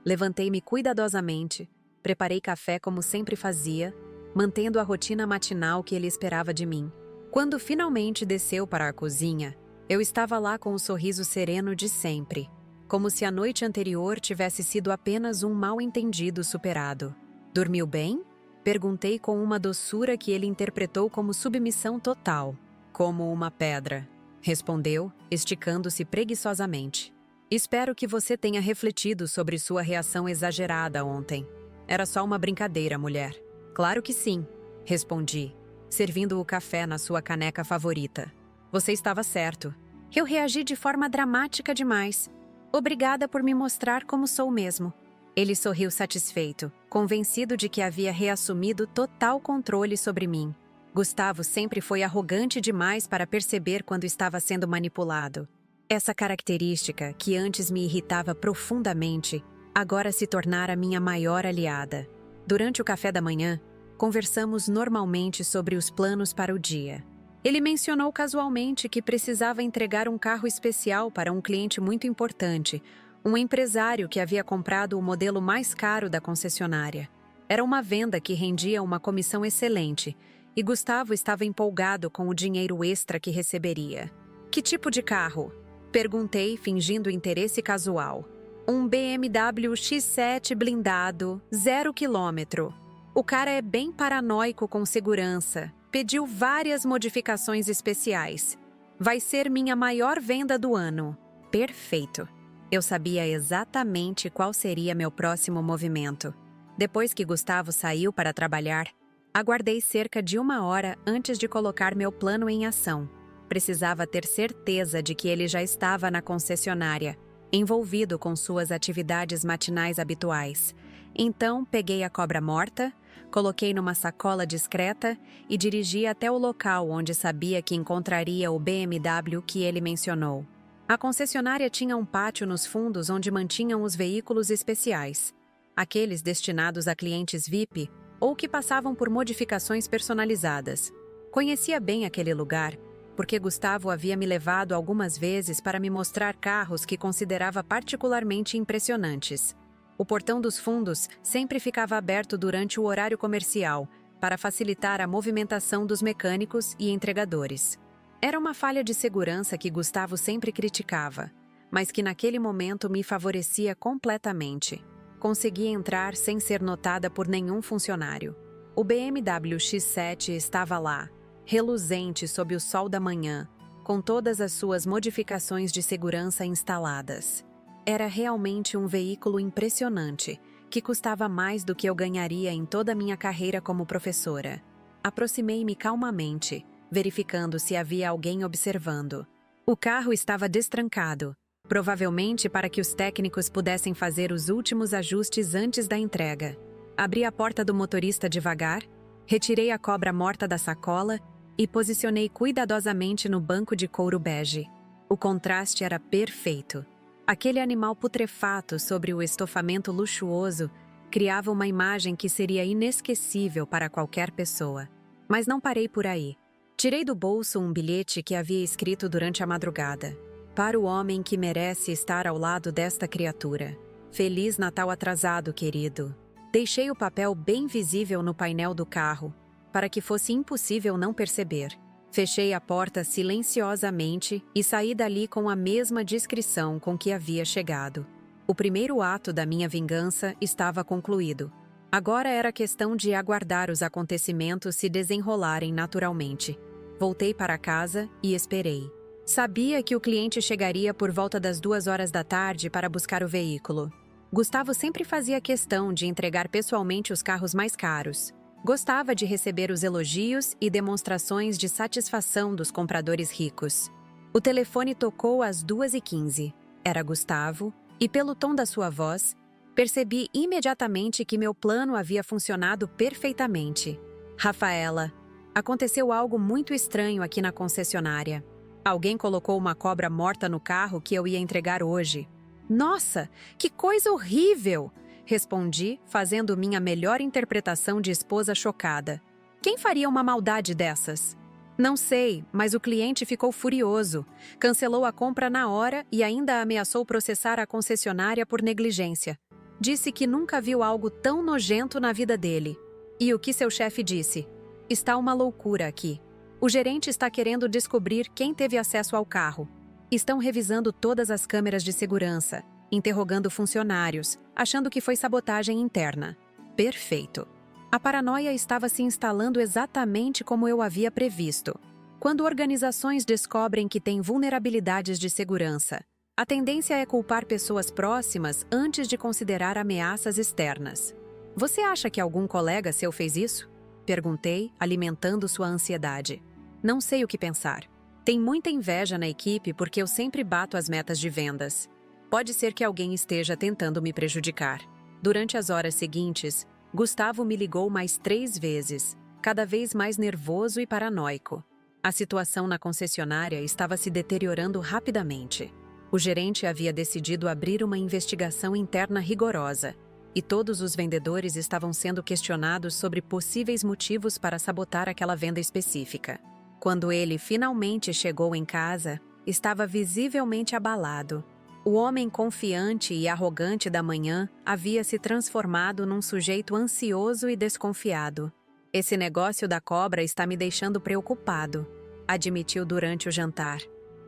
Levantei-me cuidadosamente, preparei café como sempre fazia, mantendo a rotina matinal que ele esperava de mim. Quando finalmente desceu para a cozinha, eu estava lá com o sorriso sereno de sempre, como se a noite anterior tivesse sido apenas um mal-entendido superado. Dormiu bem? Perguntei com uma doçura que ele interpretou como submissão total. Como uma pedra, respondeu, esticando-se preguiçosamente. Espero que você tenha refletido sobre sua reação exagerada ontem. Era só uma brincadeira, mulher. Claro que sim, respondi, servindo o café na sua caneca favorita. Você estava certo. Eu reagi de forma dramática demais. Obrigada por me mostrar como sou mesmo. Ele sorriu satisfeito, convencido de que havia reassumido total controle sobre mim. Gustavo sempre foi arrogante demais para perceber quando estava sendo manipulado. Essa característica, que antes me irritava profundamente, agora se tornara minha maior aliada. Durante o café da manhã, conversamos normalmente sobre os planos para o dia. Ele mencionou casualmente que precisava entregar um carro especial para um cliente muito importante, um empresário que havia comprado o modelo mais caro da concessionária. Era uma venda que rendia uma comissão excelente, e Gustavo estava empolgado com o dinheiro extra que receberia. Que tipo de carro? Perguntei, fingindo interesse casual. Um BMW X7 blindado, 0 km. O cara é bem paranoico com segurança. Pediu várias modificações especiais. Vai ser minha maior venda do ano. Perfeito. Eu sabia exatamente qual seria meu próximo movimento. Depois que Gustavo saiu para trabalhar, aguardei cerca de 1 hora antes de colocar meu plano em ação. Precisava ter certeza de que ele já estava na concessionária, envolvido com suas atividades matinais habituais. Então, peguei a cobra morta, coloquei numa sacola discreta e dirigi até o local onde sabia que encontraria o BMW que ele mencionou. A concessionária tinha um pátio nos fundos onde mantinham os veículos especiais, aqueles destinados a clientes VIP ou que passavam por modificações personalizadas. Conhecia bem aquele lugar, porque Gustavo havia me levado algumas vezes para me mostrar carros que considerava particularmente impressionantes. O portão dos fundos sempre ficava aberto durante o horário comercial, para facilitar a movimentação dos mecânicos e entregadores. Era uma falha de segurança que Gustavo sempre criticava, mas que naquele momento me favorecia completamente. Consegui entrar sem ser notada por nenhum funcionário. O BMW X7 estava lá, reluzente sob o sol da manhã, com todas as suas modificações de segurança instaladas. Era realmente um veículo impressionante, que custava mais do que eu ganharia em toda a minha carreira como professora. Aproximei-me calmamente, verificando se havia alguém observando. O carro estava destrancado, provavelmente para que os técnicos pudessem fazer os últimos ajustes antes da entrega. Abri a porta do motorista devagar, retirei a cobra morta da sacola e posicionei cuidadosamente no banco de couro bege. O contraste era perfeito. Aquele animal putrefato sobre o estofamento luxuoso criava uma imagem que seria inesquecível para qualquer pessoa. Mas não parei por aí. Tirei do bolso um bilhete que havia escrito durante a madrugada. Para o homem que merece estar ao lado desta criatura. Feliz Natal atrasado, querido. Deixei o papel bem visível no painel do carro, para que fosse impossível não perceber. Fechei a porta silenciosamente e saí dali com a mesma discrição com que havia chegado. O primeiro ato da minha vingança estava concluído. Agora era questão de aguardar os acontecimentos se desenrolarem naturalmente. Voltei para casa e esperei. Sabia que o cliente chegaria por volta das 2 horas da tarde para buscar o veículo. Gustavo sempre fazia questão de entregar pessoalmente os carros mais caros. Gostava de receber os elogios e demonstrações de satisfação dos compradores ricos. O telefone tocou às 2h15. Era Gustavo, e pelo tom da sua voz, percebi imediatamente que meu plano havia funcionado perfeitamente. Rafaela, aconteceu algo muito estranho aqui na concessionária. Alguém colocou uma cobra morta no carro que eu ia entregar hoje. Nossa, que coisa horrível! Respondi, fazendo minha melhor interpretação de esposa chocada. Quem faria uma maldade dessas? Não sei, mas o cliente ficou furioso. Cancelou a compra na hora e ainda ameaçou processar a concessionária por negligência. Disse que nunca viu algo tão nojento na vida dele. E o que seu chefe disse? Está uma loucura aqui. O gerente está querendo descobrir quem teve acesso ao carro. Estão revisando todas as câmeras de segurança, interrogando funcionários, achando que foi sabotagem interna. Perfeito. A paranoia estava se instalando exatamente como eu havia previsto. Quando organizações descobrem que têm vulnerabilidades de segurança, a tendência é culpar pessoas próximas antes de considerar ameaças externas. Você acha que algum colega seu fez isso? Perguntei, alimentando sua ansiedade. Não sei o que pensar. Tem muita inveja na equipe porque eu sempre bato as metas de vendas. Pode ser que alguém esteja tentando me prejudicar. Durante as horas seguintes, Gustavo me ligou mais 3 vezes, cada vez mais nervoso e paranoico. A situação na concessionária estava se deteriorando rapidamente. O gerente havia decidido abrir uma investigação interna rigorosa, e todos os vendedores estavam sendo questionados sobre possíveis motivos para sabotar aquela venda específica. Quando ele finalmente chegou em casa, estava visivelmente abalado. O homem confiante e arrogante da manhã havia se transformado num sujeito ansioso e desconfiado. Esse negócio da cobra está me deixando preocupado, admitiu durante o jantar.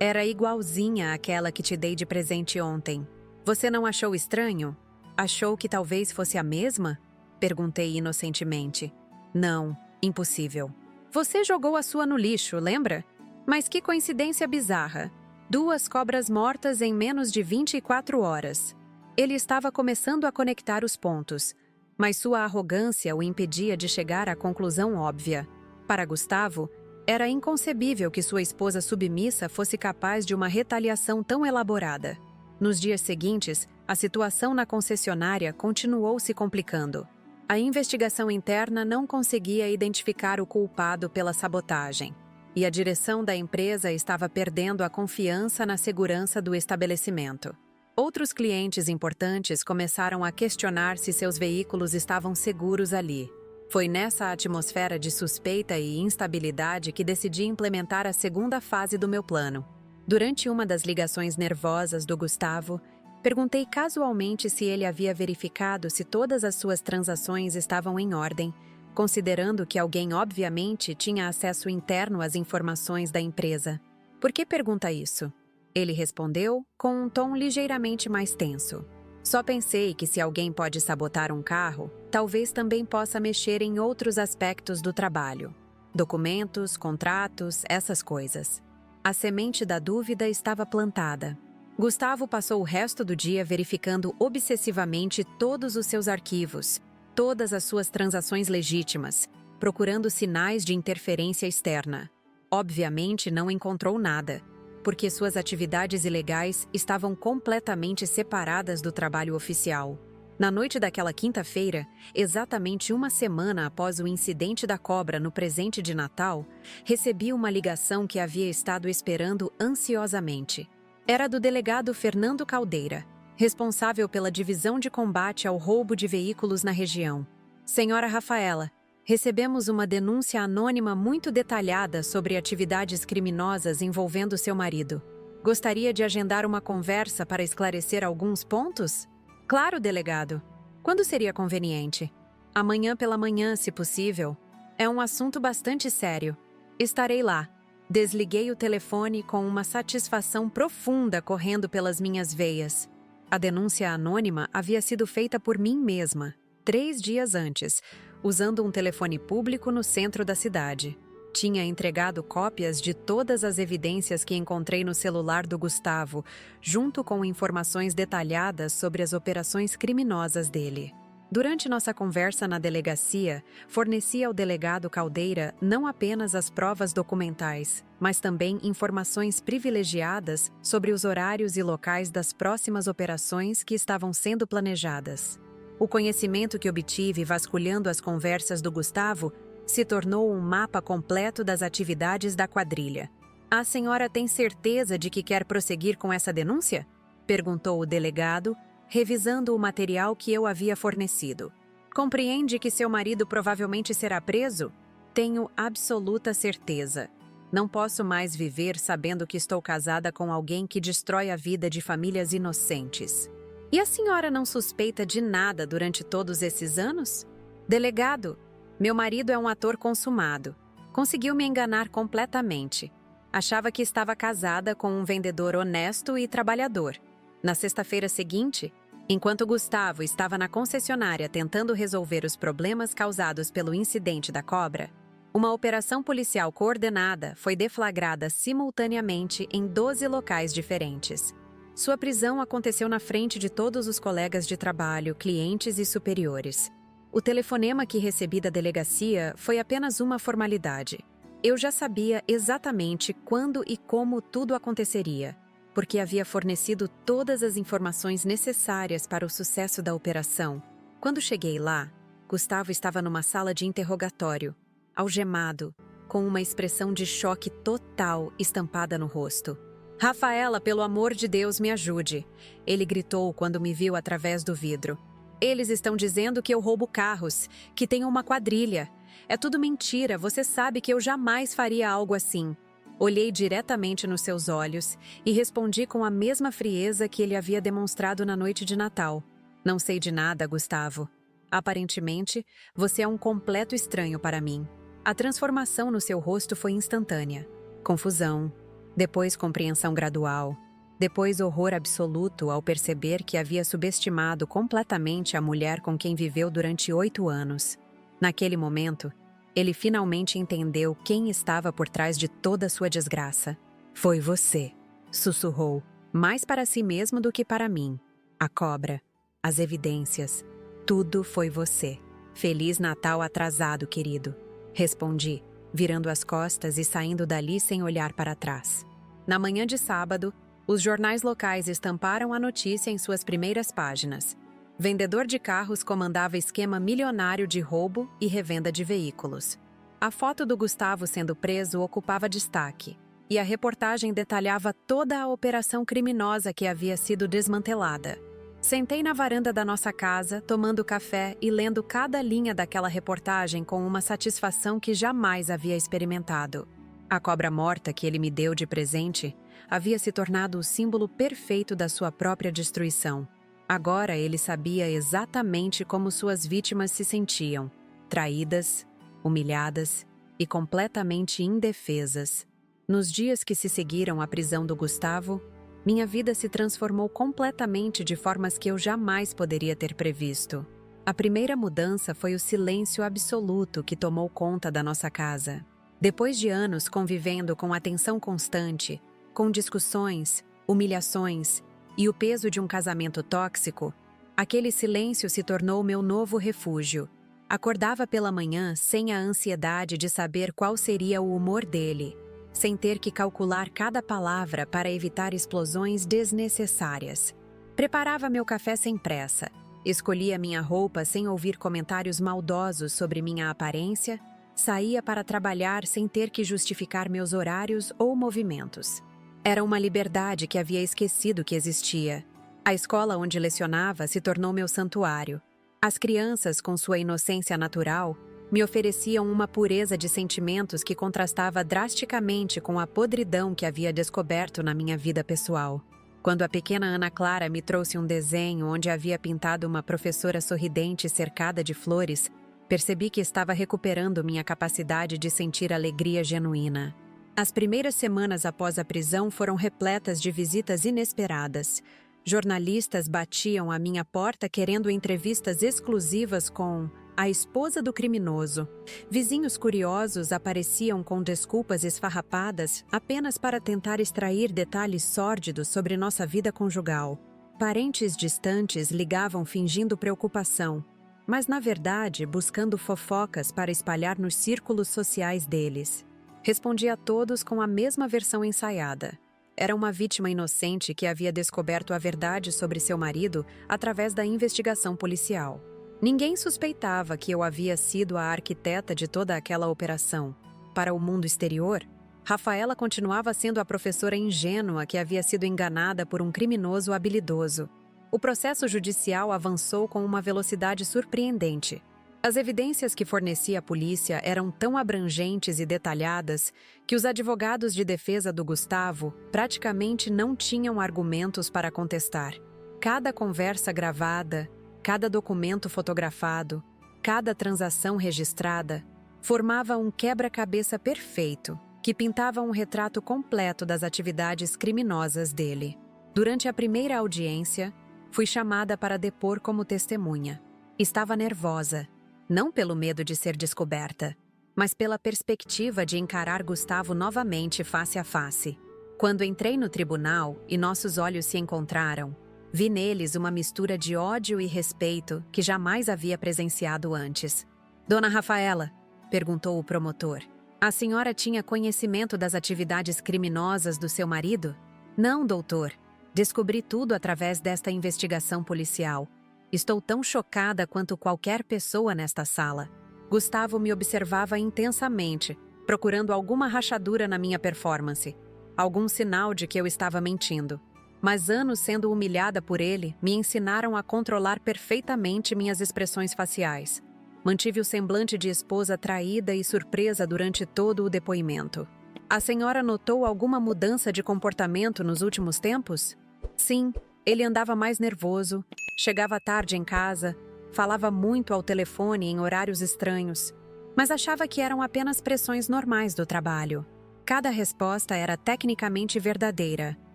Era igualzinha àquela que te dei de presente ontem. Você não achou estranho? Achou que talvez fosse a mesma? Perguntei inocentemente. Não, impossível. Você jogou a sua no lixo, lembra? Mas que coincidência bizarra. 2 cobras mortas em menos de 24 horas. Ele estava começando a conectar os pontos. Mas sua arrogância o impedia de chegar à conclusão óbvia. Para Gustavo, era inconcebível que sua esposa submissa fosse capaz de uma retaliação tão elaborada. Nos dias seguintes, a situação na concessionária continuou se complicando. A investigação interna não conseguia identificar o culpado pela sabotagem, e a direção da empresa estava perdendo a confiança na segurança do estabelecimento. Outros clientes importantes começaram a questionar se seus veículos estavam seguros ali. Foi nessa atmosfera de suspeita e instabilidade que decidi implementar a segunda fase do meu plano. Durante uma das ligações nervosas do Gustavo, perguntei casualmente se ele havia verificado se todas as suas transações estavam em ordem, considerando que alguém obviamente tinha acesso interno às informações da empresa. Por que pergunta isso? Ele respondeu com um tom ligeiramente mais tenso. Só pensei que se alguém pode sabotar um carro, talvez também possa mexer em outros aspectos do trabalho. Documentos, contratos, essas coisas. A semente da dúvida estava plantada. Gustavo passou o resto do dia verificando obsessivamente todos os seus arquivos, todas as suas transações legítimas, procurando sinais de interferência externa. Obviamente não encontrou nada, porque suas atividades ilegais estavam completamente separadas do trabalho oficial. Na noite daquela quinta-feira, exatamente uma semana após o incidente da cobra no presente de Natal, recebi uma ligação que havia estado esperando ansiosamente. Era do delegado Fernando Caldeira, responsável pela divisão de combate ao roubo de veículos na região. Senhora Rafaela, recebemos uma denúncia anônima muito detalhada sobre atividades criminosas envolvendo seu marido. Gostaria de agendar uma conversa para esclarecer alguns pontos? Claro, delegado. Quando seria conveniente? Amanhã pela manhã, se possível. É um assunto bastante sério. Estarei lá. Desliguei o telefone com uma satisfação profunda correndo pelas minhas veias. A denúncia anônima havia sido feita por mim mesma, 3 dias antes, usando um telefone público no centro da cidade. Tinha entregado cópias de todas as evidências que encontrei no celular do Gustavo, junto com informações detalhadas sobre as operações criminosas dele. Durante nossa conversa na delegacia, forneci ao delegado Caldeira não apenas as provas documentais, mas também informações privilegiadas sobre os horários e locais das próximas operações que estavam sendo planejadas. O conhecimento que obtive vasculhando as conversas do Gustavo se tornou um mapa completo das atividades da quadrilha. A senhora tem certeza de que quer prosseguir com essa denúncia? Perguntou o delegado, revisando o material que eu havia fornecido. Compreende que seu marido provavelmente será preso? Tenho absoluta certeza. Não posso mais viver sabendo que estou casada com alguém que destrói a vida de famílias inocentes. E a senhora não suspeita de nada durante todos esses anos? Delegado, meu marido é um ator consumado. Conseguiu me enganar completamente. Achava que estava casada com um vendedor honesto e trabalhador. Na sexta-feira seguinte, enquanto Gustavo estava na concessionária tentando resolver os problemas causados pelo incidente da cobra, uma operação policial coordenada foi deflagrada simultaneamente em 12 locais diferentes. Sua prisão aconteceu na frente de todos os colegas de trabalho, clientes e superiores. O telefonema que recebi da delegacia foi apenas uma formalidade. Eu já sabia exatamente quando e como tudo aconteceria, porque havia fornecido todas as informações necessárias para o sucesso da operação. Quando cheguei lá, Gustavo estava numa sala de interrogatório, algemado, com uma expressão de choque total estampada no rosto. Rafaela, pelo amor de Deus, me ajude, ele gritou quando me viu através do vidro. Eles estão dizendo que eu roubo carros, que tenho uma quadrilha. É tudo mentira, você sabe que eu jamais faria algo assim. Olhei diretamente nos seus olhos e respondi com a mesma frieza que ele havia demonstrado na noite de Natal. Não sei de nada, Gustavo. Aparentemente, você é um completo estranho para mim. A transformação no seu rosto foi instantânea. Confusão, depois compreensão gradual, depois horror absoluto ao perceber que havia subestimado completamente a mulher com quem viveu durante 8 anos. Naquele momento, ele finalmente entendeu quem estava por trás de toda sua desgraça. Foi você, sussurrou, mais para si mesmo do que para mim. A cobra, as evidências, Tudo foi você. Feliz Natal atrasado, querido. Respondi, virando as costas e saindo dali sem olhar para trás. Na manhã de sábado, os jornais locais estamparam a notícia em suas primeiras páginas. Vendedor de carros comandava esquema milionário de roubo e revenda de veículos. A foto do Gustavo sendo preso ocupava destaque, e a reportagem detalhava toda a operação criminosa que havia sido desmantelada. Sentei na varanda da nossa casa, tomando café e lendo cada linha daquela reportagem com uma satisfação que jamais havia experimentado. A cobra morta que ele me deu de presente havia se tornado o símbolo perfeito da sua própria destruição. Agora ele sabia exatamente como suas vítimas se sentiam: traídas, humilhadas e completamente indefesas. Nos dias que se seguiram à prisão do Gustavo, minha vida se transformou completamente de formas que eu jamais poderia ter previsto. A primeira mudança foi o silêncio absoluto que tomou conta da nossa casa. Depois de anos convivendo com atenção constante, com discussões, humilhações e o peso de um casamento tóxico, aquele silêncio se tornou meu novo refúgio. Acordava pela manhã sem a ansiedade de saber qual seria o humor dele, sem ter que calcular cada palavra para evitar explosões desnecessárias. Preparava meu café sem pressa, escolhia minha roupa sem ouvir comentários maldosos sobre minha aparência, saía para trabalhar sem ter que justificar meus horários ou movimentos. Era uma liberdade que havia esquecido que existia. A escola onde lecionava se tornou meu santuário. As crianças, com sua inocência natural, me ofereciam uma pureza de sentimentos que contrastava drasticamente com a podridão que havia descoberto na minha vida pessoal. Quando a pequena Ana Clara me trouxe um desenho onde havia pintado uma professora sorridente cercada de flores, percebi que estava recuperando minha capacidade de sentir alegria genuína. As primeiras semanas após a prisão foram repletas de visitas inesperadas. Jornalistas batiam à minha porta querendo entrevistas exclusivas com a esposa do criminoso. Vizinhos curiosos apareciam com desculpas esfarrapadas apenas para tentar extrair detalhes sórdidos sobre nossa vida conjugal. Parentes distantes ligavam fingindo preocupação, mas na verdade buscando fofocas para espalhar nos círculos sociais deles. Respondi a todos com a mesma versão ensaiada. Era uma vítima inocente que havia descoberto a verdade sobre seu marido através da investigação policial. Ninguém suspeitava que eu havia sido a arquiteta de toda aquela operação. Para o mundo exterior, Rafaela continuava sendo a professora ingênua que havia sido enganada por um criminoso habilidoso. O processo judicial avançou com uma velocidade surpreendente. As evidências que fornecia a polícia eram tão abrangentes e detalhadas que os advogados de defesa do Gustavo praticamente não tinham argumentos para contestar. Cada conversa gravada, cada documento fotografado, cada transação registrada, formava um quebra-cabeça perfeito que pintava um retrato completo das atividades criminosas dele. Durante a primeira audiência, fui chamada para depor como testemunha. Estava nervosa. Não pelo medo de ser descoberta, mas pela perspectiva de encarar Gustavo novamente face a face. Quando entrei no tribunal e nossos olhos se encontraram, vi neles uma mistura de ódio e respeito que jamais havia presenciado antes. Dona Rafaela, perguntou o promotor, a senhora tinha conhecimento das atividades criminosas do seu marido? Não, doutor. Descobri tudo através desta investigação policial. Estou tão chocada quanto qualquer pessoa nesta sala. Gustavo me observava intensamente, procurando alguma rachadura na minha performance, algum sinal de que eu estava mentindo. Mas anos sendo humilhada por ele me ensinaram a controlar perfeitamente minhas expressões faciais. Mantive o semblante de esposa traída e surpresa durante todo o depoimento. A senhora notou alguma mudança de comportamento nos últimos tempos? Sim, ele andava mais nervoso, chegava tarde em casa, falava muito ao telefone em horários estranhos, mas achava que eram apenas pressões normais do trabalho. Cada resposta era tecnicamente verdadeira,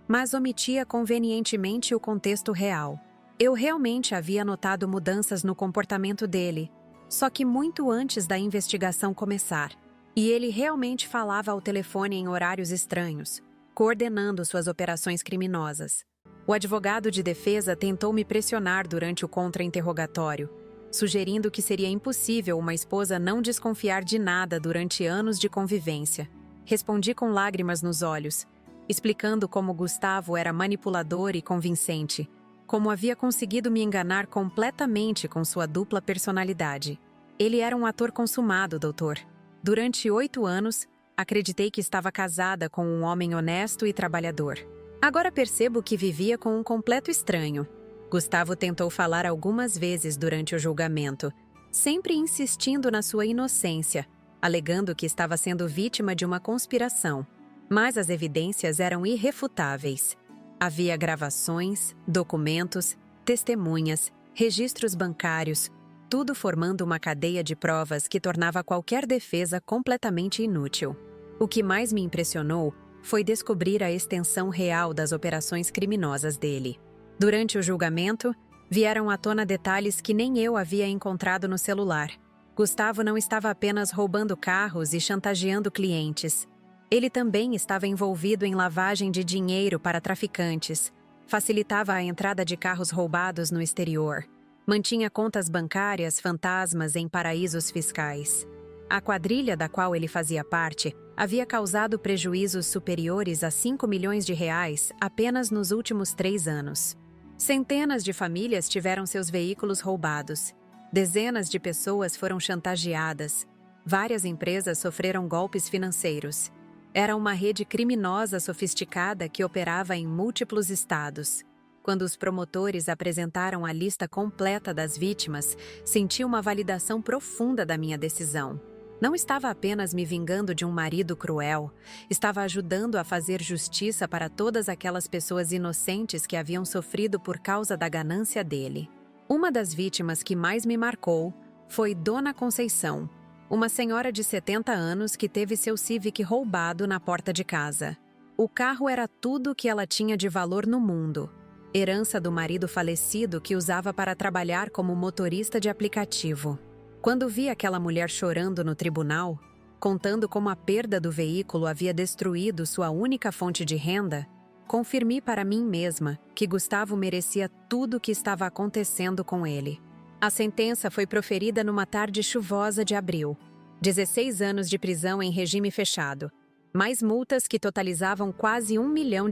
mas omitia convenientemente o contexto real. Eu realmente havia notado mudanças no comportamento dele, só que muito antes da investigação começar. E ele realmente falava ao telefone em horários estranhos, coordenando suas operações criminosas. O advogado de defesa tentou me pressionar durante o contra-interrogatório, sugerindo que seria impossível uma esposa não desconfiar de nada durante anos de convivência. Respondi com lágrimas nos olhos, explicando como Gustavo era manipulador e convincente, como havia conseguido me enganar completamente com sua dupla personalidade. Ele era um ator consumado, doutor. Durante 8 anos, acreditei que estava casada com um homem honesto e trabalhador. Agora percebo que vivia com um completo estranho. Gustavo tentou falar algumas vezes durante o julgamento, sempre insistindo na sua inocência, alegando que estava sendo vítima de uma conspiração. Mas as evidências eram irrefutáveis. Havia gravações, documentos, testemunhas, registros bancários, tudo formando uma cadeia de provas que tornava qualquer defesa completamente inútil. O que mais me impressionou foi descobrir a extensão real das operações criminosas dele. Durante o julgamento, vieram à tona detalhes que nem eu havia encontrado no celular. Gustavo não estava apenas roubando carros e chantageando clientes. Ele também estava envolvido em lavagem de dinheiro para traficantes, facilitava a entrada de carros roubados no exterior, mantinha contas bancárias fantasmas em paraísos fiscais. A quadrilha da qual ele fazia parte havia causado prejuízos superiores a 5 milhões de reais apenas nos últimos 3 anos. Centenas de famílias tiveram seus veículos roubados. Dezenas de pessoas foram chantageadas. Várias empresas sofreram golpes financeiros. Era uma rede criminosa sofisticada que operava em múltiplos estados. Quando os promotores apresentaram a lista completa das vítimas, senti uma validação profunda da minha decisão. Não estava apenas me vingando de um marido cruel, estava ajudando a fazer justiça para todas aquelas pessoas inocentes que haviam sofrido por causa da ganância dele. Uma das vítimas que mais me marcou foi Dona Conceição, uma senhora de 70 anos que teve seu Civic roubado na porta de casa. O carro era tudo que ela tinha de valor no mundo, herança do marido falecido que usava para trabalhar como motorista de aplicativo. Quando vi aquela mulher chorando no tribunal, contando como a perda do veículo havia destruído sua única fonte de renda, confirmei para mim mesma que Gustavo merecia tudo o que estava acontecendo com ele. A sentença foi proferida numa tarde chuvosa de abril. 16 anos de prisão em regime fechado, mais multas que totalizavam quase R$ 1 milhão.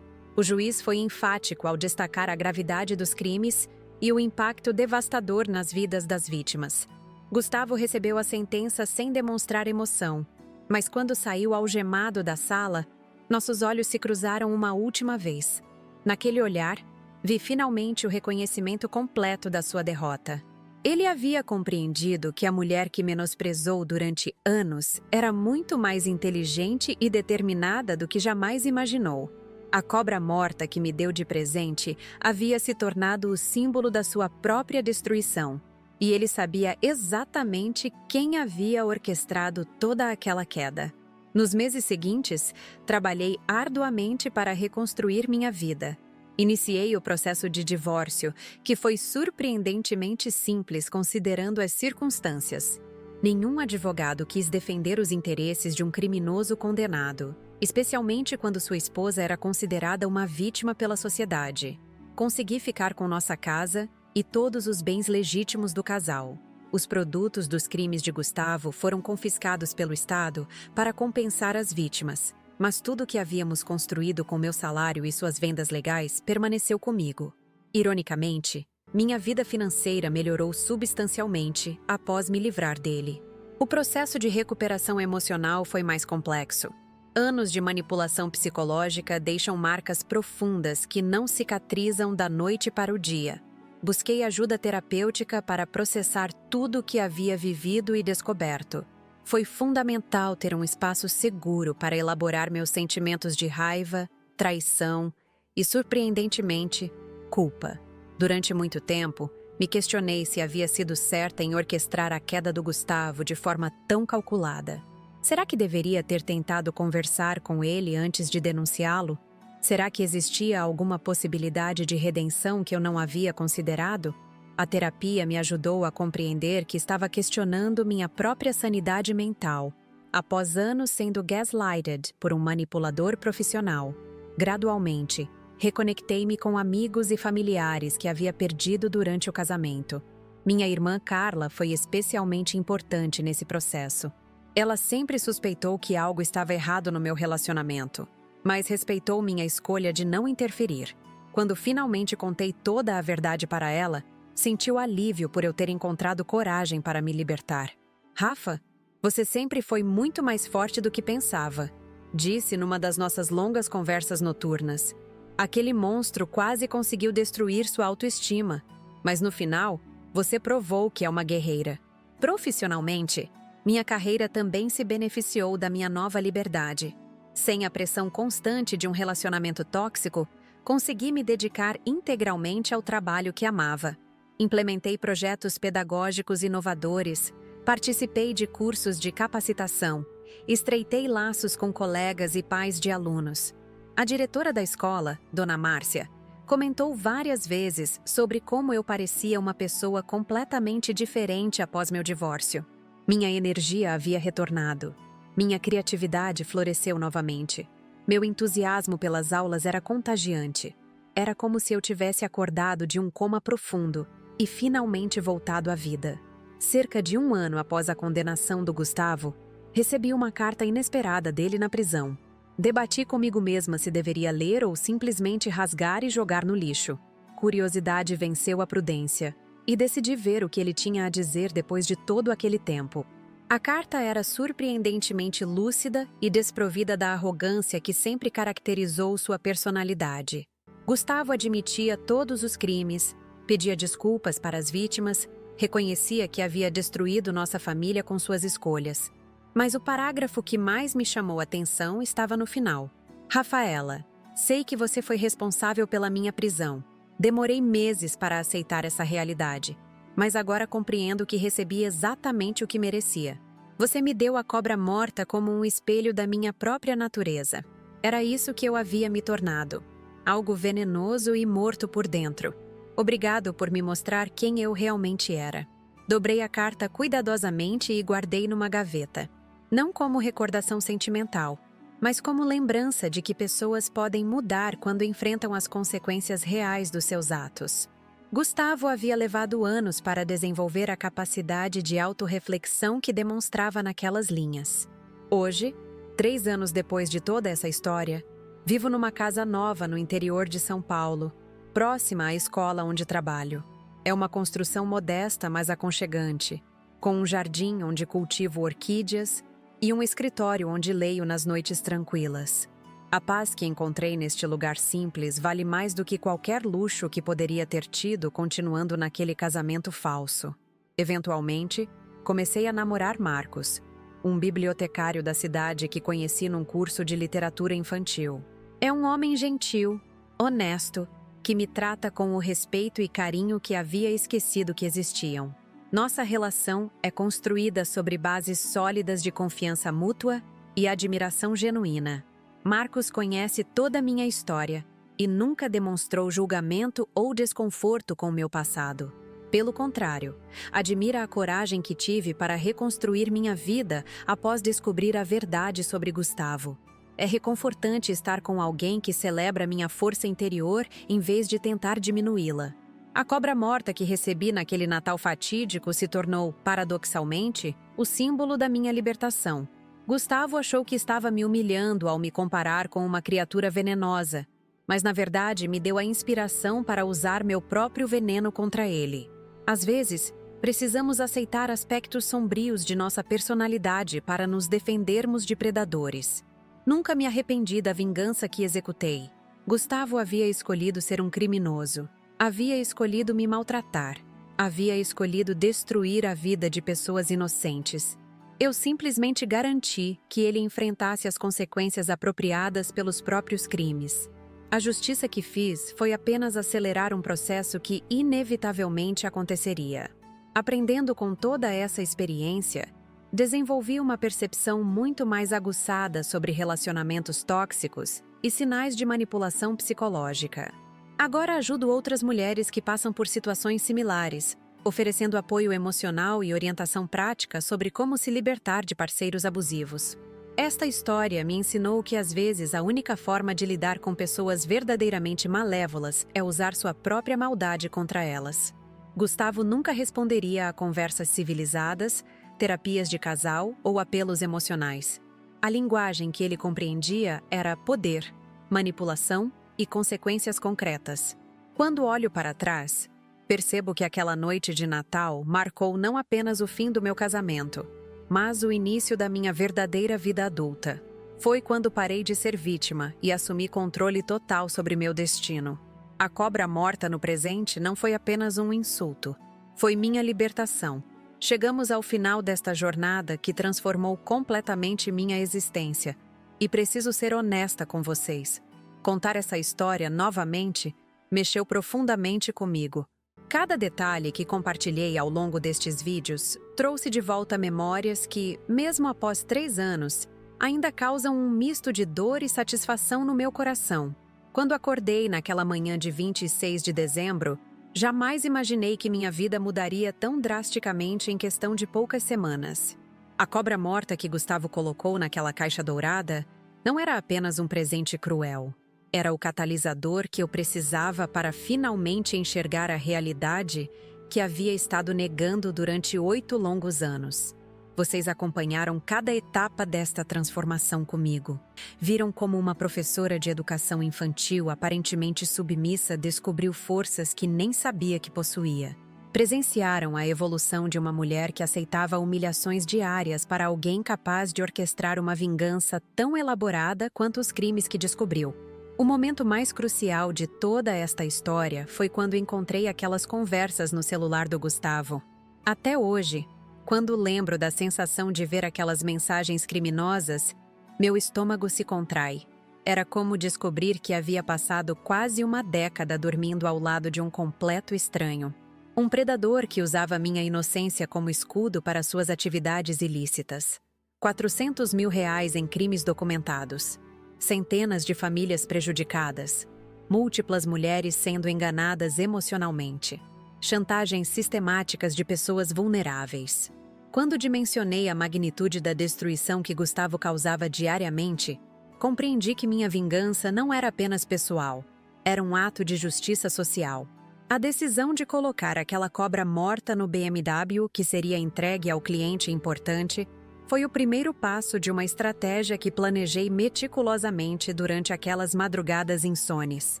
O juiz foi enfático ao destacar a gravidade dos crimes e o impacto devastador nas vidas das vítimas. Gustavo recebeu a sentença sem demonstrar emoção, mas quando saiu algemado da sala, nossos olhos se cruzaram uma última vez. Naquele olhar, vi finalmente o reconhecimento completo da sua derrota. Ele havia compreendido que a mulher que menosprezou durante anos era muito mais inteligente e determinada do que jamais imaginou. A cobra morta que me deu de presente havia se tornado o símbolo da sua própria destruição, e ele sabia exatamente quem havia orquestrado toda aquela queda. Nos meses seguintes, trabalhei arduamente para reconstruir minha vida. Iniciei o processo de divórcio, que foi surpreendentemente simples considerando as circunstâncias. Nenhum advogado quis defender os interesses de um criminoso condenado, especialmente quando sua esposa era considerada uma vítima pela sociedade. Consegui ficar com nossa casa e todos os bens legítimos do casal. Os produtos dos crimes de Gustavo foram confiscados pelo Estado para compensar as vítimas, mas tudo o que havíamos construído com meu salário e suas vendas legais permaneceu comigo. Ironicamente, minha vida financeira melhorou substancialmente após me livrar dele. O processo de recuperação emocional foi mais complexo. Anos de manipulação psicológica deixam marcas profundas que não cicatrizam da noite para o dia. Busquei ajuda terapêutica para processar tudo o que havia vivido e descoberto. Foi fundamental ter um espaço seguro para elaborar meus sentimentos de raiva, traição e, surpreendentemente, culpa. Durante muito tempo, me questionei se havia sido certa em orquestrar a queda do Gustavo de forma tão calculada. Será que deveria ter tentado conversar com ele antes de denunciá-lo? Será que existia alguma possibilidade de redenção que eu não havia considerado? A terapia me ajudou a compreender que estava questionando minha própria sanidade mental, após anos sendo gaslighted por um manipulador profissional. Gradualmente, reconectei-me com amigos e familiares que havia perdido durante o casamento. Minha irmã Carla foi especialmente importante nesse processo. Ela sempre suspeitou que algo estava errado no meu relacionamento, mas respeitou minha escolha de não interferir. Quando finalmente contei toda a verdade para ela, sentiu alívio por eu ter encontrado coragem para me libertar. Rafa, você sempre foi muito mais forte do que pensava, disse numa das nossas longas conversas noturnas. Aquele monstro quase conseguiu destruir sua autoestima, mas no final, você provou que é uma guerreira. Profissionalmente, minha carreira também se beneficiou da minha nova liberdade. Sem a pressão constante de um relacionamento tóxico, consegui me dedicar integralmente ao trabalho que amava. Implementei projetos pedagógicos inovadores, participei de cursos de capacitação, estreitei laços com colegas e pais de alunos. A diretora da escola, Dona Márcia, comentou várias vezes sobre como eu parecia uma pessoa completamente diferente após meu divórcio. Minha energia havia retornado. Minha criatividade floresceu novamente. Meu entusiasmo pelas aulas era contagiante. Era como se eu tivesse acordado de um coma profundo e finalmente voltado à vida. Cerca de 1 ano após a condenação do Gustavo, recebi uma carta inesperada dele na prisão. Debati comigo mesma se deveria ler ou simplesmente rasgar e jogar no lixo. Curiosidade venceu a prudência, e decidi ver o que ele tinha a dizer depois de todo aquele tempo. A carta era surpreendentemente lúcida e desprovida da arrogância que sempre caracterizou sua personalidade. Gustavo admitia todos os crimes, pedia desculpas para as vítimas, reconhecia que havia destruído nossa família com suas escolhas. Mas o parágrafo que mais me chamou a atenção estava no final. Rafaela, sei que você foi responsável pela minha prisão. Demorei meses para aceitar essa realidade, mas agora compreendo que recebi exatamente o que merecia. Você me deu a cobra morta como um espelho da minha própria natureza. Era isso que eu havia me tornado. Algo venenoso e morto por dentro. Obrigado por me mostrar quem eu realmente era. Dobrei a carta cuidadosamente e guardei numa gaveta. Não como recordação sentimental, mas como lembrança de que pessoas podem mudar quando enfrentam as consequências reais dos seus atos. Gustavo havia levado anos para desenvolver a capacidade de autorreflexão que demonstrava naquelas linhas. Hoje, 3 anos depois de toda essa história, vivo numa casa nova no interior de São Paulo, próxima à escola onde trabalho. É uma construção modesta, mas aconchegante, com um jardim onde cultivo orquídeas e um escritório onde leio nas noites tranquilas. A paz que encontrei neste lugar simples vale mais do que qualquer luxo que poderia ter tido continuando naquele casamento falso. Eventualmente, comecei a namorar Marcos, um bibliotecário da cidade que conheci num curso de literatura infantil. É um homem gentil, honesto, que me trata com o respeito e carinho que havia esquecido que existiam. Nossa relação é construída sobre bases sólidas de confiança mútua e admiração genuína. Marcos conhece toda a minha história e nunca demonstrou julgamento ou desconforto com o meu passado. Pelo contrário, admira a coragem que tive para reconstruir minha vida após descobrir a verdade sobre Gustavo. É reconfortante estar com alguém que celebra minha força interior em vez de tentar diminuí-la. A cobra morta que recebi naquele Natal fatídico se tornou, paradoxalmente, o símbolo da minha libertação. Gustavo achou que estava me humilhando ao me comparar com uma criatura venenosa, mas na verdade me deu a inspiração para usar meu próprio veneno contra ele. Às vezes, precisamos aceitar aspectos sombrios de nossa personalidade para nos defendermos de predadores. Nunca me arrependi da vingança que executei. Gustavo havia escolhido ser um criminoso. Havia escolhido me maltratar. Havia escolhido destruir a vida de pessoas inocentes. Eu simplesmente garanti que ele enfrentasse as consequências apropriadas pelos próprios crimes. A justiça que fiz foi apenas acelerar um processo que inevitavelmente aconteceria. Aprendendo com toda essa experiência, desenvolvi uma percepção muito mais aguçada sobre relacionamentos tóxicos e sinais de manipulação psicológica. Agora ajudo outras mulheres que passam por situações similares, oferecendo apoio emocional e orientação prática sobre como se libertar de parceiros abusivos. Esta história me ensinou que às vezes a única forma de lidar com pessoas verdadeiramente malévolas é usar sua própria maldade contra elas. Gustavo nunca responderia a conversas civilizadas, terapias de casal ou apelos emocionais. A linguagem que ele compreendia era poder, manipulação e consequências concretas. Quando olho para trás, percebo que aquela noite de Natal marcou não apenas o fim do meu casamento, mas o início da minha verdadeira vida adulta. Foi quando parei de ser vítima e assumi controle total sobre meu destino. A cobra morta no presente não foi apenas um insulto, foi minha libertação. Chegamos ao final desta jornada que transformou completamente minha existência. E preciso ser honesta com vocês. Contar essa história novamente mexeu profundamente comigo. Cada detalhe que compartilhei ao longo destes vídeos trouxe de volta memórias que, mesmo após 3 anos, ainda causam um misto de dor e satisfação no meu coração. Quando acordei naquela manhã de 26 de dezembro, jamais imaginei que minha vida mudaria tão drasticamente em questão de poucas semanas. A cobra morta que Gustavo colocou naquela caixa dourada não era apenas um presente cruel. Era o catalisador que eu precisava para finalmente enxergar a realidade que havia estado negando durante 8 longos anos. Vocês acompanharam cada etapa desta transformação comigo. Viram como uma professora de educação infantil aparentemente submissa descobriu forças que nem sabia que possuía. Presenciaram a evolução de uma mulher que aceitava humilhações diárias para alguém capaz de orquestrar uma vingança tão elaborada quanto os crimes que descobriu. O momento mais crucial de toda esta história foi quando encontrei aquelas conversas no celular do Gustavo. Até hoje, quando lembro da sensação de ver aquelas mensagens criminosas, meu estômago se contrai. Era como descobrir que havia passado quase uma década dormindo ao lado de um completo estranho. Um predador que usava minha inocência como escudo para suas atividades ilícitas. 400 mil reais em crimes documentados. Centenas de famílias prejudicadas. Múltiplas mulheres sendo enganadas emocionalmente. Chantagens sistemáticas de pessoas vulneráveis. Quando dimensionei a magnitude da destruição que Gustavo causava diariamente, compreendi que minha vingança não era apenas pessoal, era um ato de justiça social. A decisão de colocar aquela cobra morta no BMW que seria entregue ao cliente importante foi o primeiro passo de uma estratégia que planejei meticulosamente durante aquelas madrugadas insones.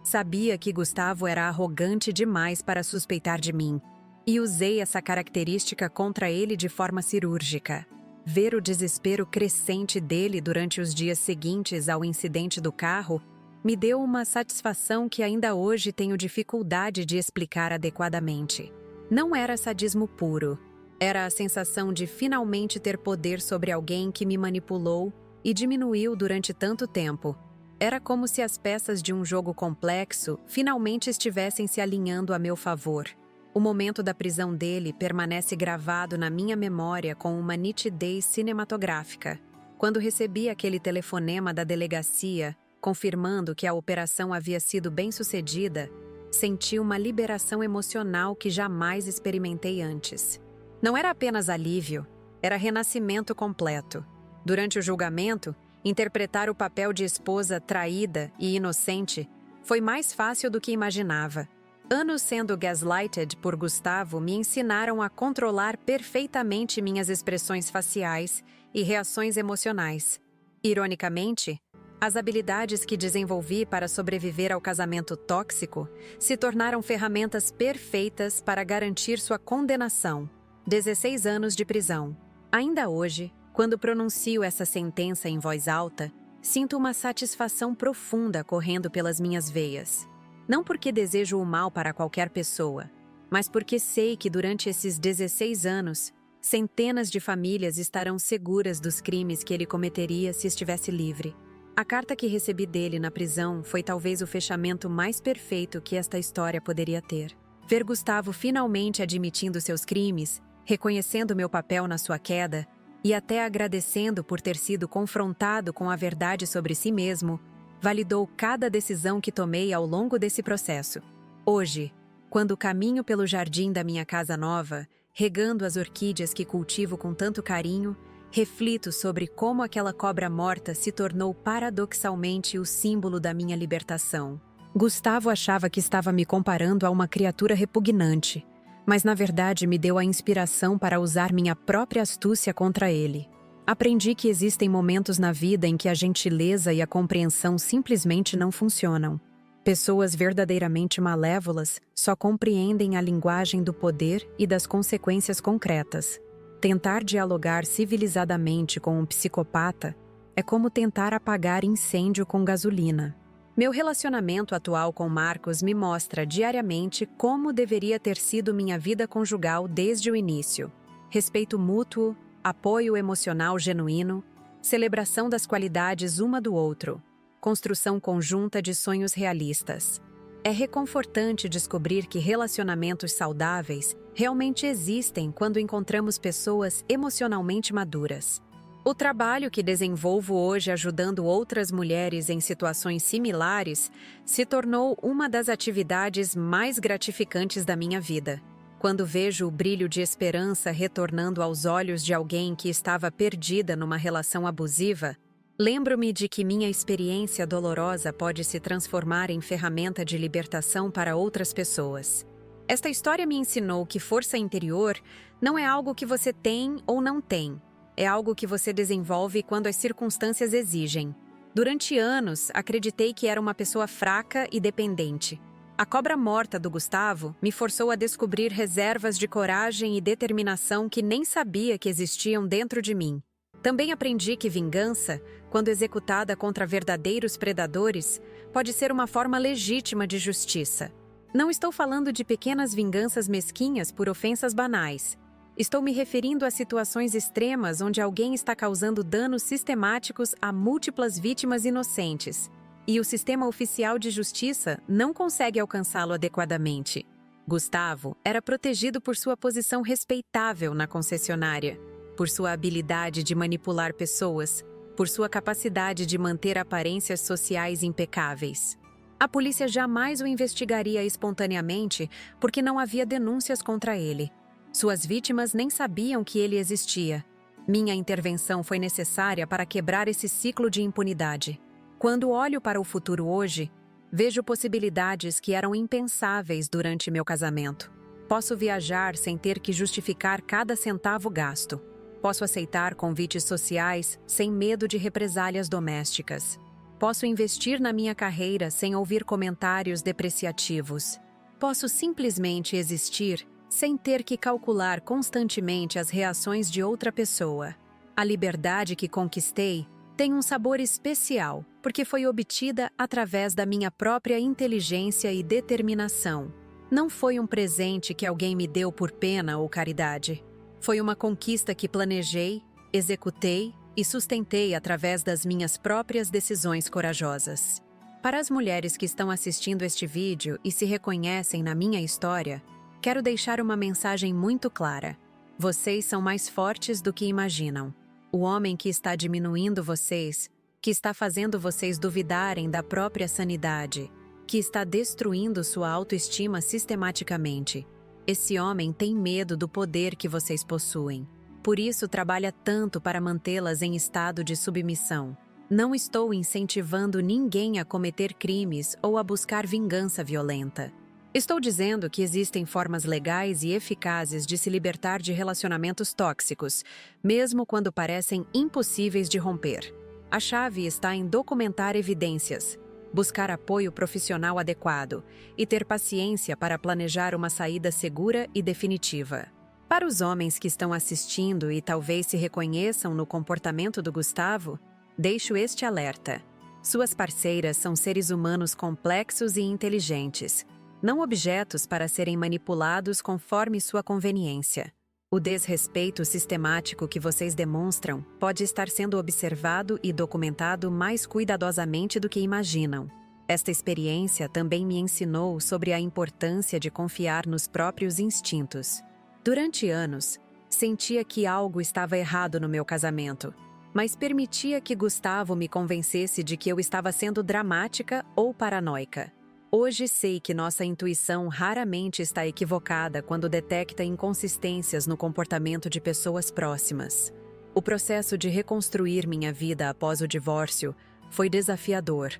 Sabia que Gustavo era arrogante demais para suspeitar de mim, e usei essa característica contra ele de forma cirúrgica. Ver o desespero crescente dele durante os dias seguintes ao incidente do carro me deu uma satisfação que ainda hoje tenho dificuldade de explicar adequadamente. Não era sadismo puro. Era a sensação de finalmente ter poder sobre alguém que me manipulou e diminuiu durante tanto tempo. Era como se as peças de um jogo complexo finalmente estivessem se alinhando a meu favor. O momento da prisão dele permanece gravado na minha memória com uma nitidez cinematográfica. Quando recebi aquele telefonema da delegacia, confirmando que a operação havia sido bem-sucedida, senti uma liberação emocional que jamais experimentei antes. Não era apenas alívio, era renascimento completo. Durante o julgamento, interpretar o papel de esposa traída e inocente foi mais fácil do que imaginava. Anos sendo gaslighted por Gustavo me ensinaram a controlar perfeitamente minhas expressões faciais e reações emocionais. Ironicamente, as habilidades que desenvolvi para sobreviver ao casamento tóxico se tornaram ferramentas perfeitas para garantir sua condenação. 16 anos de prisão. Ainda hoje, quando pronuncio essa sentença em voz alta, sinto uma satisfação profunda correndo pelas minhas veias. Não porque desejo o mal para qualquer pessoa, mas porque sei que durante esses 16 anos, centenas de famílias estarão seguras dos crimes que ele cometeria se estivesse livre. A carta que recebi dele na prisão foi talvez o fechamento mais perfeito que esta história poderia ter. Ver Gustavo finalmente admitindo seus crimes, reconhecendo meu papel na sua queda e até agradecendo por ter sido confrontado com a verdade sobre si mesmo, validou cada decisão que tomei ao longo desse processo. Hoje, quando caminho pelo jardim da minha casa nova, regando as orquídeas que cultivo com tanto carinho, reflito sobre como aquela cobra morta se tornou paradoxalmente o símbolo da minha libertação. Gustavo achava que estava me comparando a uma criatura repugnante, mas na verdade me deu a inspiração para usar minha própria astúcia contra ele. Aprendi que existem momentos na vida em que a gentileza e a compreensão simplesmente não funcionam. Pessoas verdadeiramente malévolas só compreendem a linguagem do poder e das consequências concretas. Tentar dialogar civilizadamente com um psicopata é como tentar apagar incêndio com gasolina. Meu relacionamento atual com Marcos me mostra diariamente como deveria ter sido minha vida conjugal desde o início. Respeito mútuo, apoio emocional genuíno, celebração das qualidades uma do outro, construção conjunta de sonhos realistas. É reconfortante descobrir que relacionamentos saudáveis realmente existem quando encontramos pessoas emocionalmente maduras. O trabalho que desenvolvo hoje ajudando outras mulheres em situações similares se tornou uma das atividades mais gratificantes da minha vida. Quando vejo o brilho de esperança retornando aos olhos de alguém que estava perdida numa relação abusiva, lembro-me de que minha experiência dolorosa pode se transformar em ferramenta de libertação para outras pessoas. Esta história me ensinou que força interior não é algo que você tem ou não tem. É algo que você desenvolve quando as circunstâncias exigem. Durante anos, acreditei que era uma pessoa fraca e dependente. A cobra morta do Gustavo me forçou a descobrir reservas de coragem e determinação que nem sabia que existiam dentro de mim. Também aprendi que vingança, quando executada contra verdadeiros predadores, pode ser uma forma legítima de justiça. Não estou falando de pequenas vinganças mesquinhas por ofensas banais. Estou me referindo a situações extremas onde alguém está causando danos sistemáticos a múltiplas vítimas inocentes, e o sistema oficial de justiça não consegue alcançá-lo adequadamente. Gustavo era protegido por sua posição respeitável na concessionária, por sua habilidade de manipular pessoas, por sua capacidade de manter aparências sociais impecáveis. A polícia jamais o investigaria espontaneamente porque não havia denúncias contra ele. Suas vítimas nem sabiam que ele existia. Minha intervenção foi necessária para quebrar esse ciclo de impunidade. Quando olho para o futuro hoje, vejo possibilidades que eram impensáveis durante meu casamento. Posso viajar sem ter que justificar cada centavo gasto. Posso aceitar convites sociais sem medo de represálias domésticas. Posso investir na minha carreira sem ouvir comentários depreciativos. Posso simplesmente existir sem ter que calcular constantemente as reações de outra pessoa. A liberdade que conquistei tem um sabor especial, porque foi obtida através da minha própria inteligência e determinação. Não foi um presente que alguém me deu por pena ou caridade. Foi uma conquista que planejei, executei e sustentei através das minhas próprias decisões corajosas. Para as mulheres que estão assistindo este vídeo e se reconhecem na minha história, quero deixar uma mensagem muito clara. Vocês são mais fortes do que imaginam. O homem que está diminuindo vocês, que está fazendo vocês duvidarem da própria sanidade, que está destruindo sua autoestima sistematicamente. Esse homem tem medo do poder que vocês possuem. Por isso trabalha tanto para mantê-las em estado de submissão. Não estou incentivando ninguém a cometer crimes ou a buscar vingança violenta. Estou dizendo que existem formas legais e eficazes de se libertar de relacionamentos tóxicos, mesmo quando parecem impossíveis de romper. A chave está em documentar evidências, buscar apoio profissional adequado e ter paciência para planejar uma saída segura e definitiva. Para os homens que estão assistindo e talvez se reconheçam no comportamento do Gustavo, deixo este alerta. Suas parceiras são seres humanos complexos e inteligentes, não objetos para serem manipulados conforme sua conveniência. O desrespeito sistemático que vocês demonstram pode estar sendo observado e documentado mais cuidadosamente do que imaginam. Esta experiência também me ensinou sobre a importância de confiar nos próprios instintos. Durante anos, sentia que algo estava errado no meu casamento, mas permitia que Gustavo me convencesse de que eu estava sendo dramática ou paranoica. Hoje sei que nossa intuição raramente está equivocada quando detecta inconsistências no comportamento de pessoas próximas. O processo de reconstruir minha vida após o divórcio foi desafiador,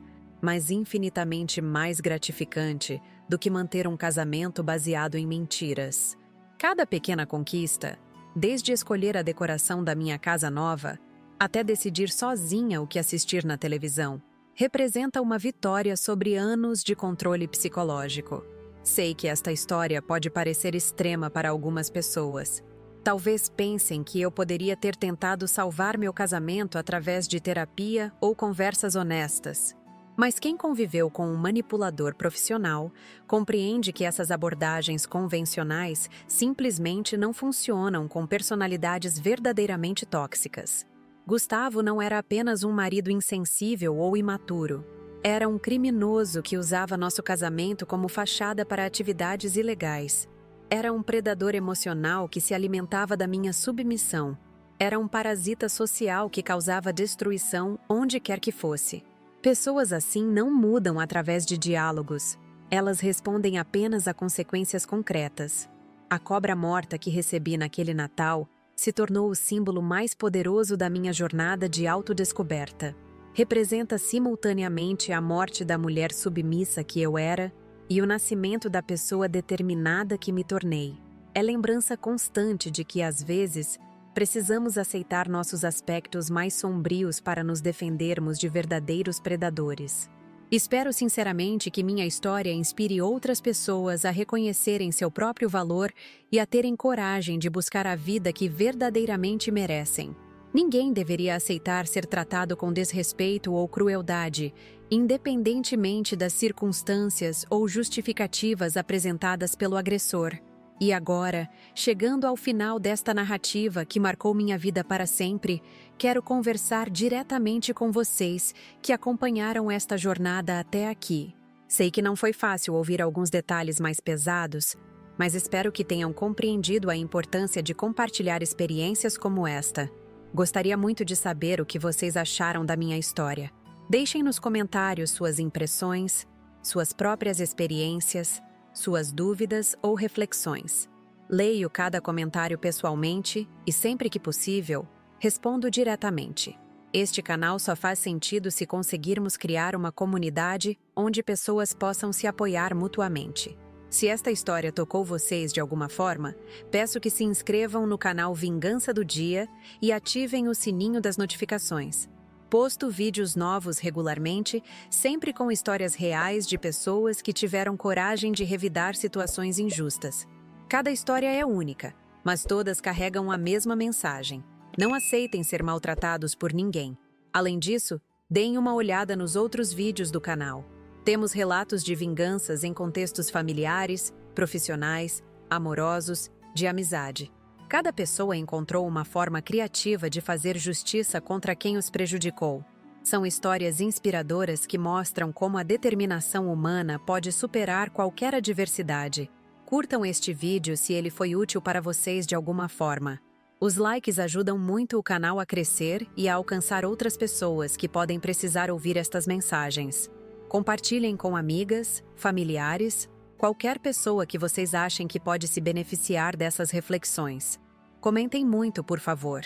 mas infinitamente mais gratificante do que manter um casamento baseado em mentiras. Cada pequena conquista, desde escolher a decoração da minha casa nova, até decidir sozinha o que assistir na televisão, representa uma vitória sobre anos de controle psicológico. Sei que esta história pode parecer extrema para algumas pessoas. Talvez pensem que eu poderia ter tentado salvar meu casamento através de terapia ou conversas honestas. Mas quem conviveu com um manipulador profissional compreende que essas abordagens convencionais simplesmente não funcionam com personalidades verdadeiramente tóxicas. Gustavo não era apenas um marido insensível ou imaturo. Era um criminoso que usava nosso casamento como fachada para atividades ilegais. Era um predador emocional que se alimentava da minha submissão. Era um parasita social que causava destruição onde quer que fosse. Pessoas assim não mudam através de diálogos. Elas respondem apenas a consequências concretas. A cobra morta que recebi naquele Natal se tornou o símbolo mais poderoso da minha jornada de autodescoberta. Representa simultaneamente a morte da mulher submissa que eu era e o nascimento da pessoa determinada que me tornei. É lembrança constante de que, às vezes, precisamos aceitar nossos aspectos mais sombrios para nos defendermos de verdadeiros predadores. Espero sinceramente que minha história inspire outras pessoas a reconhecerem seu próprio valor e a terem coragem de buscar a vida que verdadeiramente merecem. Ninguém deveria aceitar ser tratado com desrespeito ou crueldade, independentemente das circunstâncias ou justificativas apresentadas pelo agressor. E agora, chegando ao final desta narrativa que marcou minha vida para sempre, quero conversar diretamente com vocês que acompanharam esta jornada até aqui. Sei que não foi fácil ouvir alguns detalhes mais pesados, mas espero que tenham compreendido a importância de compartilhar experiências como esta. Gostaria muito de saber o que vocês acharam da minha história. Deixem nos comentários suas impressões, suas próprias experiências, suas dúvidas ou reflexões. Leio cada comentário pessoalmente e, sempre que possível, respondo diretamente. Este canal só faz sentido se conseguirmos criar uma comunidade onde pessoas possam se apoiar mutuamente. Se esta história tocou vocês de alguma forma, peço que se inscrevam no canal Vingança do Dia e ativem o sininho das notificações. Posto vídeos novos regularmente, sempre com histórias reais de pessoas que tiveram coragem de revidar situações injustas. Cada história é única, mas todas carregam a mesma mensagem. Não aceitem ser maltratados por ninguém. Além disso, deem uma olhada nos outros vídeos do canal. Temos relatos de vinganças em contextos familiares, profissionais, amorosos, de amizade. Cada pessoa encontrou uma forma criativa de fazer justiça contra quem os prejudicou. São histórias inspiradoras que mostram como a determinação humana pode superar qualquer adversidade. Curtam este vídeo se ele foi útil para vocês de alguma forma. Os likes ajudam muito o canal a crescer e a alcançar outras pessoas que podem precisar ouvir estas mensagens. Compartilhem com amigas, familiares, qualquer pessoa que vocês achem que pode se beneficiar dessas reflexões. Comentem muito, por favor.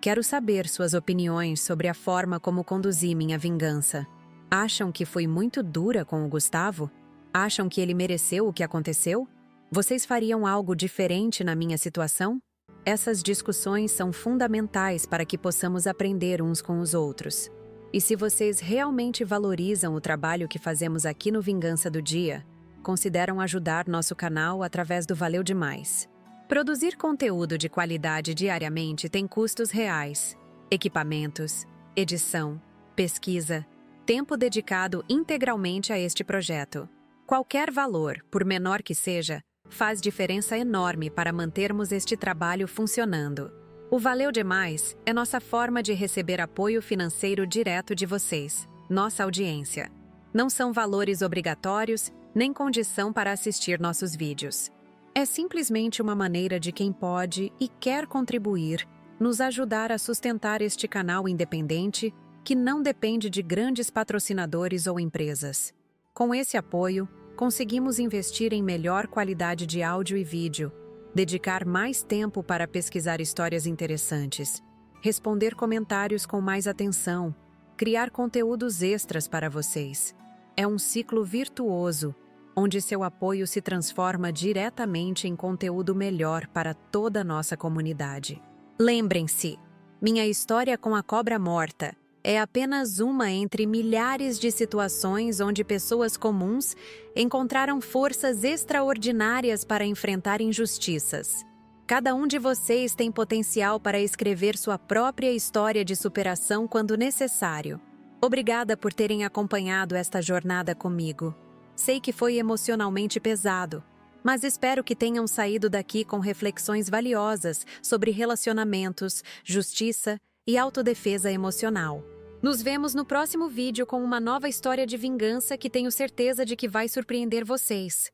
Quero saber suas opiniões sobre a forma como conduzi minha vingança. Acham que fui muito dura com o Gustavo? Acham que ele mereceu o que aconteceu? Vocês fariam algo diferente na minha situação? Essas discussões são fundamentais para que possamos aprender uns com os outros. E se vocês realmente valorizam o trabalho que fazemos aqui no Vingança do Dia, consideram ajudar nosso canal através do Valeu Demais. Produzir conteúdo de qualidade diariamente tem custos reais: equipamentos, edição, pesquisa, tempo dedicado integralmente a este projeto. Qualquer valor, por menor que seja, faz diferença enorme para mantermos este trabalho funcionando. O Valeu Demais é nossa forma de receber apoio financeiro direto de vocês, nossa audiência. Não são valores obrigatórios, nem condição para assistir nossos vídeos. É simplesmente uma maneira de quem pode e quer contribuir, nos ajudar a sustentar este canal independente que não depende de grandes patrocinadores ou empresas. Com esse apoio, conseguimos investir em melhor qualidade de áudio e vídeo, dedicar mais tempo para pesquisar histórias interessantes, responder comentários com mais atenção, criar conteúdos extras para vocês. É um ciclo virtuoso, onde seu apoio se transforma diretamente em conteúdo melhor para toda a nossa comunidade. Lembrem-se, minha história com a cobra morta é apenas uma entre milhares de situações onde pessoas comuns encontraram forças extraordinárias para enfrentar injustiças. Cada um de vocês tem potencial para escrever sua própria história de superação quando necessário. Obrigada por terem acompanhado esta jornada comigo. Sei que foi emocionalmente pesado, mas espero que tenham saído daqui com reflexões valiosas sobre relacionamentos, justiça e autodefesa emocional. Nos vemos no próximo vídeo com uma nova história de vingança que tenho certeza de que vai surpreender vocês.